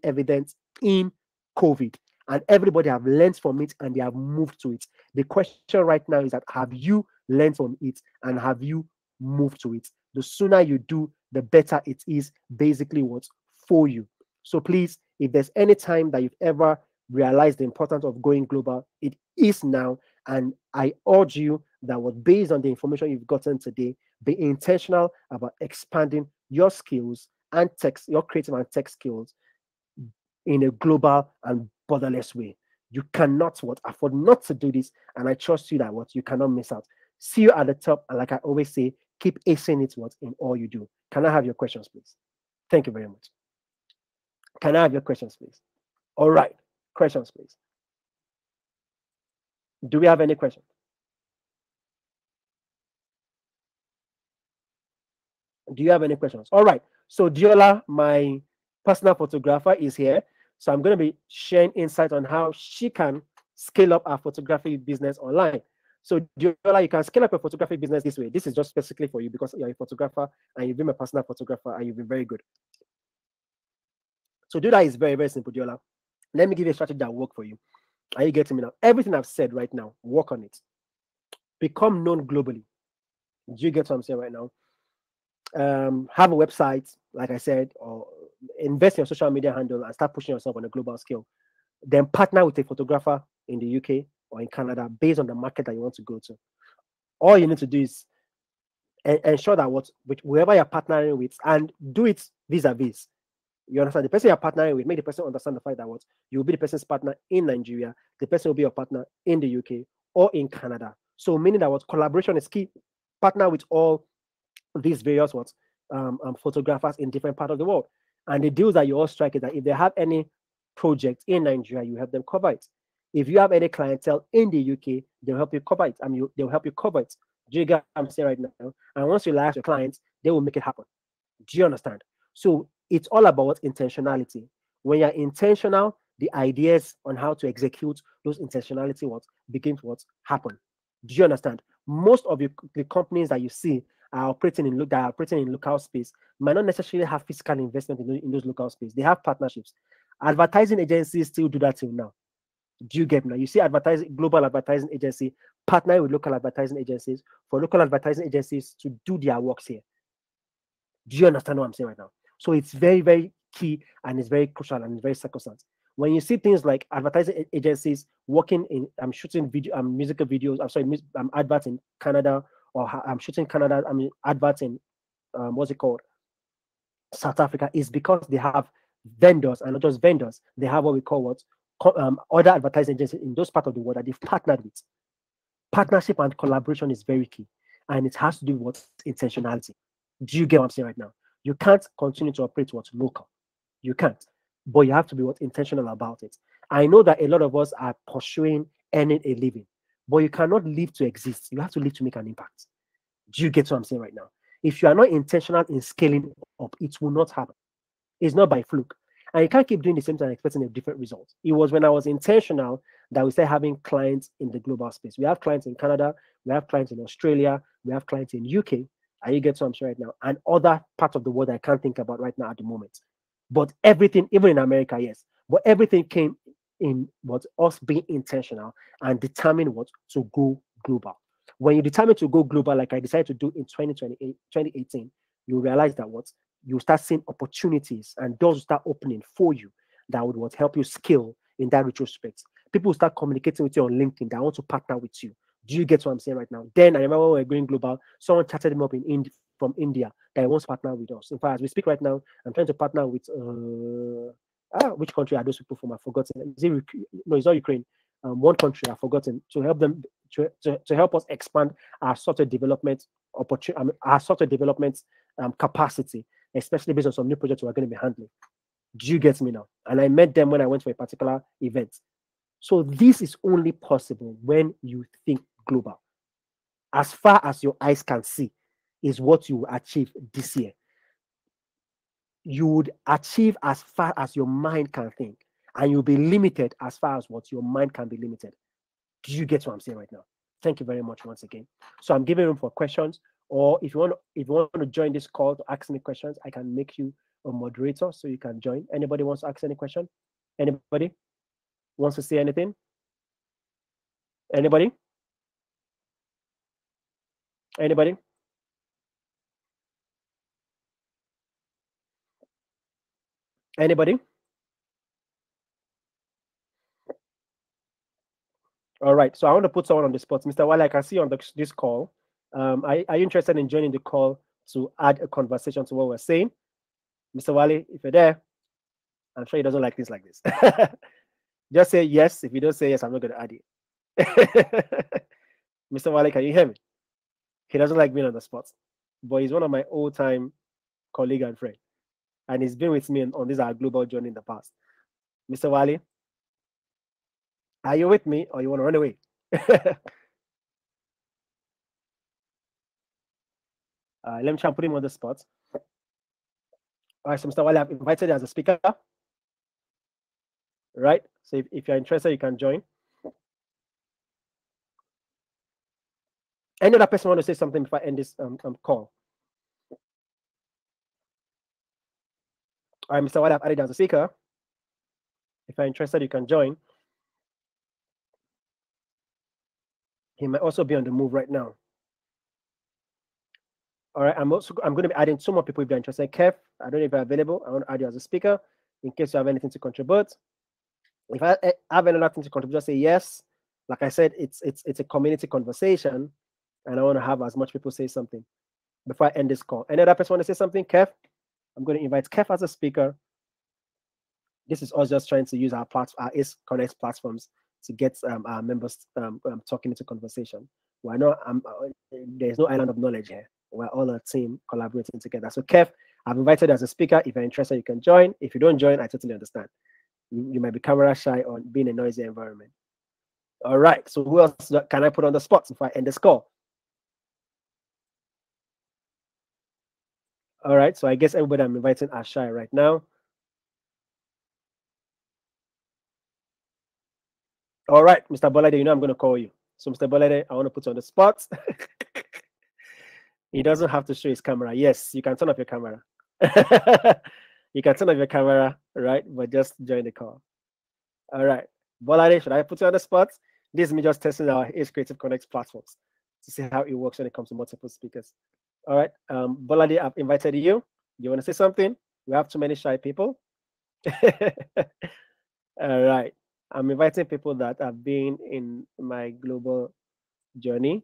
evident in COVID, and everybody have learned from it and they have moved to it. The question right now is that, have you learned from it and have you moved to it? The sooner you do, the better it is basically what for you. So please, if there's any time that you've ever realized the importance of going global, it is now. And I urge you that what, based on the information you've gotten today, be intentional about expanding your skills and your creative and tech skills in a global and borderless way. You cannot afford not to do this, and I trust you that you cannot miss out. See you at the top, and like I always say, keep acing it in all you do. Can I have your questions, please? Thank you very much. Can I have your questions, please? All right, questions, please. Do we have any questions? Do you have any questions? All right. So Diola, my personal photographer, is here. So I'm going to be sharing insight on how she can scale up our photography business online. So Diola, you can scale up your photography business this way. This is just specifically for you because you're a photographer and you've been a personal photographer and you've been very good. So do that is very, very simple, Diola. Let me give you a strategy that will work for you. Are you getting me now? Everything I've said right now, work on it. Become known globally. Do you get what I'm saying right now? Have a website, like I said, or invest in your social media handle and start pushing yourself on a global scale. Then partner with a photographer in the UK or in Canada based on the market that you want to go to. All you need to do is ensure that whoever you're partnering with, and do it vis-a-vis. You understand? The person you're partnering with, make the person understand the fact that you will be the person's partner in Nigeria, the person will be your partner in the UK or in Canada. So meaning that collaboration is key. Partner with all these various photographers in different parts of the world. And the deals that you all strike is that if they have any project in Nigeria, you help them cover it. If you have any clientele in the UK, they'll help you cover it. They'll help you cover it. Do you get what I'm saying right now? And once you liaise your clients, they will make it happen. Do you understand? So it's all about intentionality. When you're intentional, the ideas on how to execute those intentionality begin to happen. Do you understand? Most of the companies that you see are operating in local space might not necessarily have physical investment in those local space. They have partnerships. Advertising agencies still do that till now. Do you get me now? You see global advertising agency partner with local advertising agencies for local advertising agencies to do their works here. Do you understand what I'm saying right now? So it's very, very key and it's very crucial and it's very circumstance. When you see things like advertising agencies working in, I'm shooting musical videos, I'm adverts in Canada, or I'm shooting Canada, adverts in, what's it called? South Africa, is because they have vendors, and not just vendors, they have what we call other advertising agencies in those parts of the world that they've partnered with. Partnership and collaboration is very key, and it has to do with intentionality. Do you get what I'm saying right now? You can't continue to operate what's local. You can't, but you have to be intentional about it. I know that a lot of us are pursuing earning a living, but you cannot live to exist. You have to live to make an impact. Do you get what I'm saying right now? If you are not intentional in scaling up, it will not happen. It's not by fluke. And you can't keep doing the same thing and expecting a different result. It was when I was intentional that we started having clients in the global space. We have clients in Canada, we have clients in Australia, we have clients in UK, and you get what I'm saying right now, and other parts of the world I can't think about right now at the moment. But everything, even in America, yes, but everything came in us being intentional and determine to go global. When you determine to go global, like I decided to do in 2018, you realize that you start seeing opportunities and doors will start opening for you that would help you scale in that retrospect. People will start communicating with you on LinkedIn that want to partner with you. Do you get what I'm saying right now? Then I remember when we were going global, someone chatted him up from India that wants to partner with us. In fact, as we speak right now, I'm trying to partner with which country are those people from? I've forgotten. No, it's not Ukraine. One country I've forgotten, to help them to help us expand our software development opportunity, our software development capacity, especially based on some new projects we're going to be handling. Do you get me now? And I met them when I went for a particular event. So this is only possible when you think global. As far as your eyes can see is what you will achieve this year. You would achieve as far as your mind can think, and you'll be limited as far as what your mind can be limited. Do you get what I'm saying right now? Thank you very much once again. So I'm giving room for questions, or if you want to join this call to ask me questions, I can make you a moderator so you can join. Anybody wants to ask any question? Anybody wants to say anything? Anybody? Anybody? Anybody? All right. So I want to put someone on the spot. Mr. Wale, I can see you on this call. Are you interested in joining the call to add a conversation to what we're saying? Mr. Wale, if you're there, I'm sure he doesn't like this. Just say yes. If you don't say yes, I'm not going to add it. Mr. Wale, can you hear me? He doesn't like being on the spot, but he's one of my old-time colleague and friend, and he's been with me on this our global journey in the past. Mr. Wale, are you with me, or you want to run away? Let me try and put him on the spot. All right, so Mr. Wale, I've invited you as a speaker, right? So if you're interested, you can join. Any other person want to say something before I end this call? All right, Mr. Wale, I've added you as a speaker. If you're interested, you can join. He might also be on the move right now. All right, I'm going to be adding two more people if they're interested. Kev, I don't know if you're available. I want to add you as a speaker in case you have anything to contribute. If I have anything to contribute, just say yes. Like I said, it's a community conversation, and I want to have as much people say something before I end this call. Any other person want to say something? Kev, I'm going to invite Kev as a speaker. This is us just trying to use our Ace Connect platforms to get our members talking into conversation. Why not? There's no island of knowledge here. We're all a team collaborating together. So, Kev, I've invited you as a speaker. If you're interested, you can join. If you don't join, I totally understand. You might be camera shy or being a noisy environment. All right. So, who else can I put on the spot before I end this call? All right. So, I guess everybody I'm inviting are shy right now. All right, Mr. Bolade, you know I'm going to call you. So, Mr. Bolade, I want to put you on the spot. He doesn't have to show his camera. Yes, you can turn off your camera. You can turn off your camera, right? But just join the call. All right. Bolade, should I put you on the spot? This is me just testing our Ace Creative Connect platforms to see how it works when it comes to multiple speakers. All right. Bolade, I've invited you. You want to say something? We have too many shy people. All right. I'm inviting people that have been in my global journey.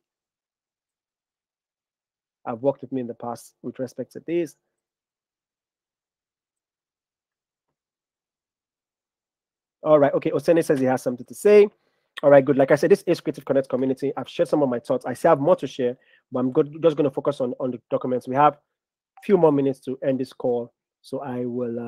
Have worked with me in the past with respect to this. All right. Okay. Osene says he has something to say. All right. Good. Like I said, this is Creative Connect community. I've shared some of my thoughts. I still have more to share, but I'm just going to focus on the documents. We have a few more minutes to end this call. So I will,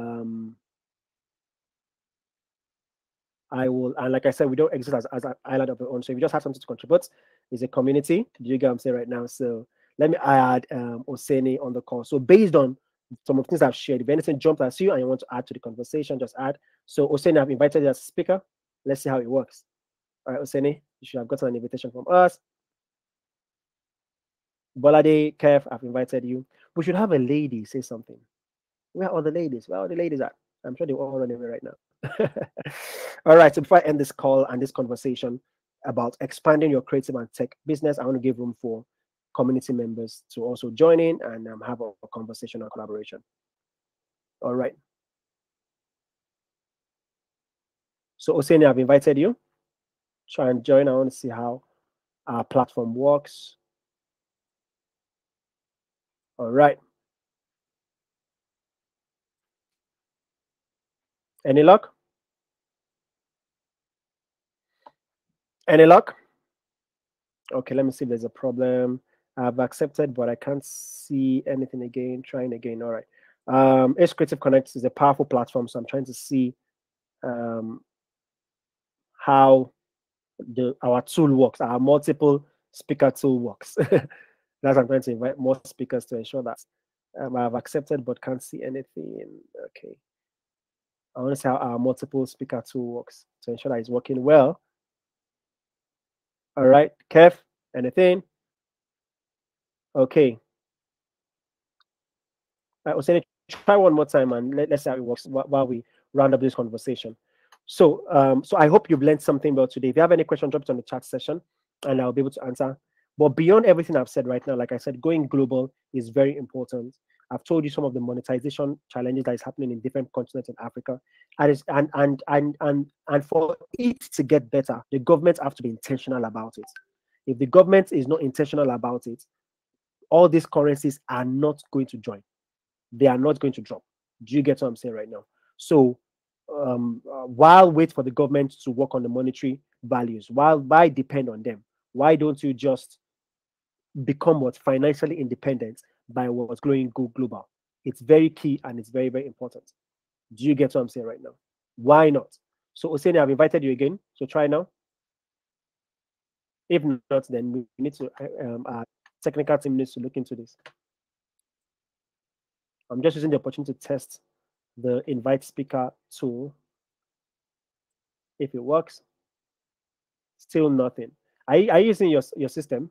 and like I said, we don't exist as an island of our own. So if you just have something to contribute, it's a community. Do you get what I'm saying right now? So let me add Osene on the call. So based on some of the things I've shared, if anything jumps at you and you want to add to the conversation, just add. So Osene, I've invited you as a speaker. Let's see how it works. All right, Osene, you should have gotten an invitation from us. Bolade, Kev, I've invited you. We should have a lady say something. Where are all the ladies? Where are all the ladies at? I'm sure they're all running away right now. All right, so before I end this call and this conversation about expanding your creative and tech business, I want to give room for community members to also join in and have a conversation or collaboration. All right. So Oseni, I've invited you. Try and join. I want to see how our platform works. All right. Any luck? Any luck? Okay, let me see if there's a problem. I've accepted, but I can't see anything again. Trying again. All right. Ace Creative Connect is a powerful platform, so I'm trying to see how our tool works, our multiple speaker tool works. That's I'm trying to invite more speakers to ensure that I've accepted, but can't see anything. Okay. I want to see how our multiple speaker tool works to ensure that it's working well. All right, Kev, anything? Okay. I was saying try one more time and let's see how it works while we round up this conversation. So, so I hope you've learned something about today. If you have any questions, drop it on the chat session, and I'll be able to answer. But beyond everything I've said right now, like I said, going global is very important. I've told you some of the monetization challenges that is happening in different continents in Africa, and for it to get better, the government have to be intentional about it. If the government is not intentional about it, all these currencies are not going to join. They are not going to drop. Do you get what I'm saying right now? So while wait for the government to work on the monetary values, why depend on them? Why don't you just become what financially independent by what's growing global? It's very key and it's very, very important. Do you get what I'm saying right now? Why not? So Oseni, I've invited you again. So try now. If not, then we need to, our technical team needs to look into this. I'm just using the opportunity to test the invite speaker tool. If it works, still nothing. Are you using your system?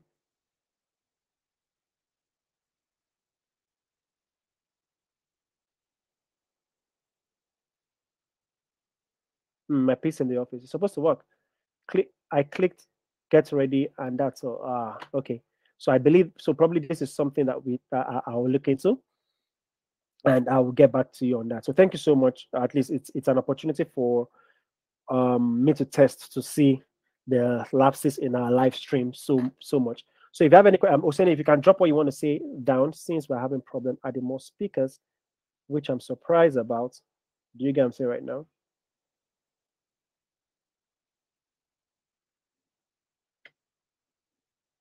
My PC in the office. It's supposed to work. I clicked get ready, and that's all. Okay. So I believe so. Probably this is something that I will look into, and I will get back to you on that. So thank you so much. At least it's an opportunity for me to test to see the lapses in our live stream so much. So if you have any, Oseni, if you can drop what you want to say down, since we're having problem adding more speakers, which I'm surprised about. Do you get what I'm saying right now?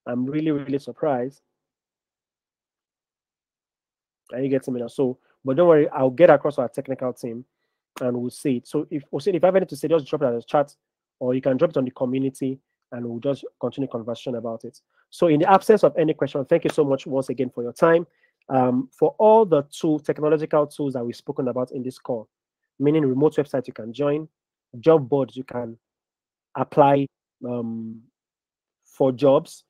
I'm really surprised. Are you getting me now? So, but don't worry, I'll get across our technical team and we'll see it. So if I have anything to say, just drop it in the chat, or you can drop it on the community and we'll just continue conversation about it. So in the absence of any question, thank you so much once again for your time. For all the technological tools that we've spoken about in this call, meaning remote websites you can join, job boards you can apply um, for jobs,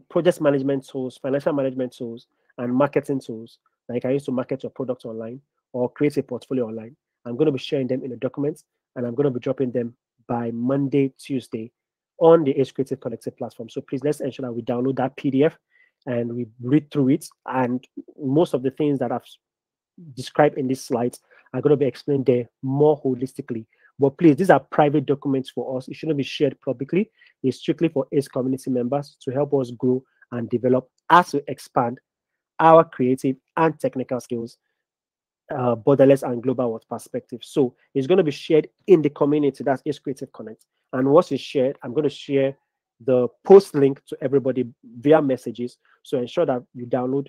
project management tools, financial management tools, and marketing tools that you can use to market your product online or create a portfolio online. I'm going to be sharing them in the documents, and I'm going to be dropping them by Monday, Tuesday on the Ace Creative Collective platform. So please let's ensure that we download that PDF and we read through it. And most of the things that I've described in these slides are going to be explained there more holistically. But please, these are private documents for us. It shouldn't be shared publicly. It's strictly for ACE community members to help us grow and develop as we expand our creative and technical skills, borderless and global world perspective. So it's going to be shared in the community. That's ACE Creative Connect. And once it's shared, I'm going to share the post link to everybody via messages. So ensure that you download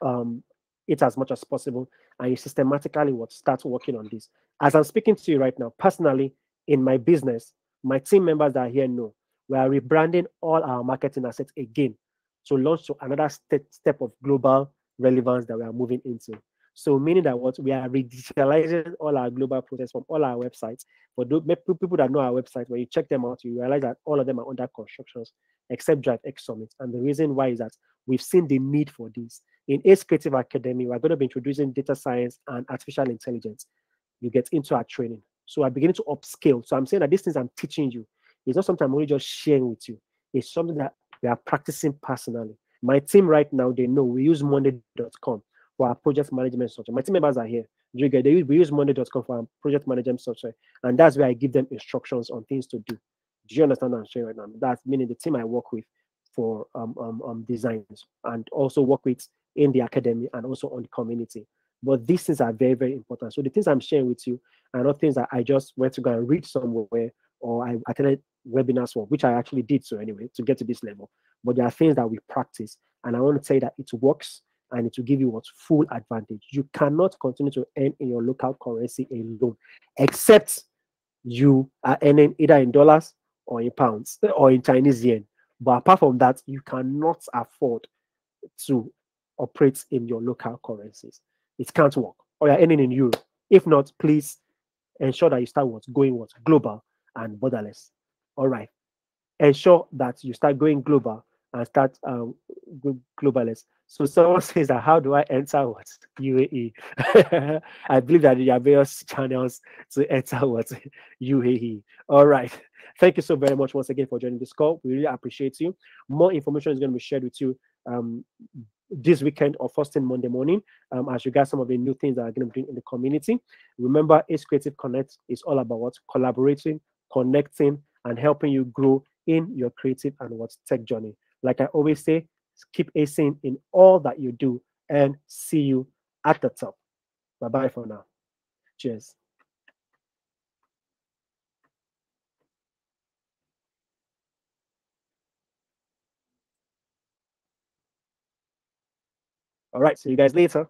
um, it as much as possible, and you systematically would start working on this. As I'm speaking to you right now, personally, in my business, my team members that are here know we are rebranding all our marketing assets again to launch to another step of global relevance that we are moving into. So, meaning that what we are digitalizing all our global process from all our websites. For those people that know our website, when you check them out, you realize that all of them are under constructions except DriveX Summit. And the reason why is that we've seen the need for this. In Ace Creative Academy, we're going to be introducing data science and artificial intelligence. You get into our training. So I'm beginning to upscale. So I'm saying that these things I'm teaching you is not something I'm only just sharing with you. It's something that we are practicing personally. My team right now, they know we use Monday.com for our project management software. My team members are here. We use Monday.com for our project management software. And that's where I give them instructions on things to do. Do you understand what I'm saying right now? That's meaning the team I work with for designs and also work with in the academy and also on the community. But these things are very important. So the things I'm sharing with you are not things that I just went to go and read somewhere or I attended webinars for, which I actually did so anyway to get to this level. But there are things that we practice, and I want to say that it works and it will give you what's full advantage. You cannot continue to earn in your local currency alone, except you are earning either in dollars or in pounds or in Chinese yen. But apart from that, you cannot afford to operate in your local currencies. It can't work. Or you're earning in euro. If not, please ensure that you start going global and borderless. All right. Ensure that you start going global and start globalist. So someone says that how do I enter what UAE? I believe that there are various channels to enter what UAE. All right. Thank you so very much once again for joining this call. We really appreciate you. More information is going to be shared with you this weekend or first thing Monday morning as regards some of the new things that are going to be doing in the community. Remember, Ace Creative Connect is all about what collaborating, connecting, and helping you grow in your creative and what's tech journey. Like I always say, keep acing in all that you do and see you at the top. Bye bye for now. Cheers. All right. See you guys later.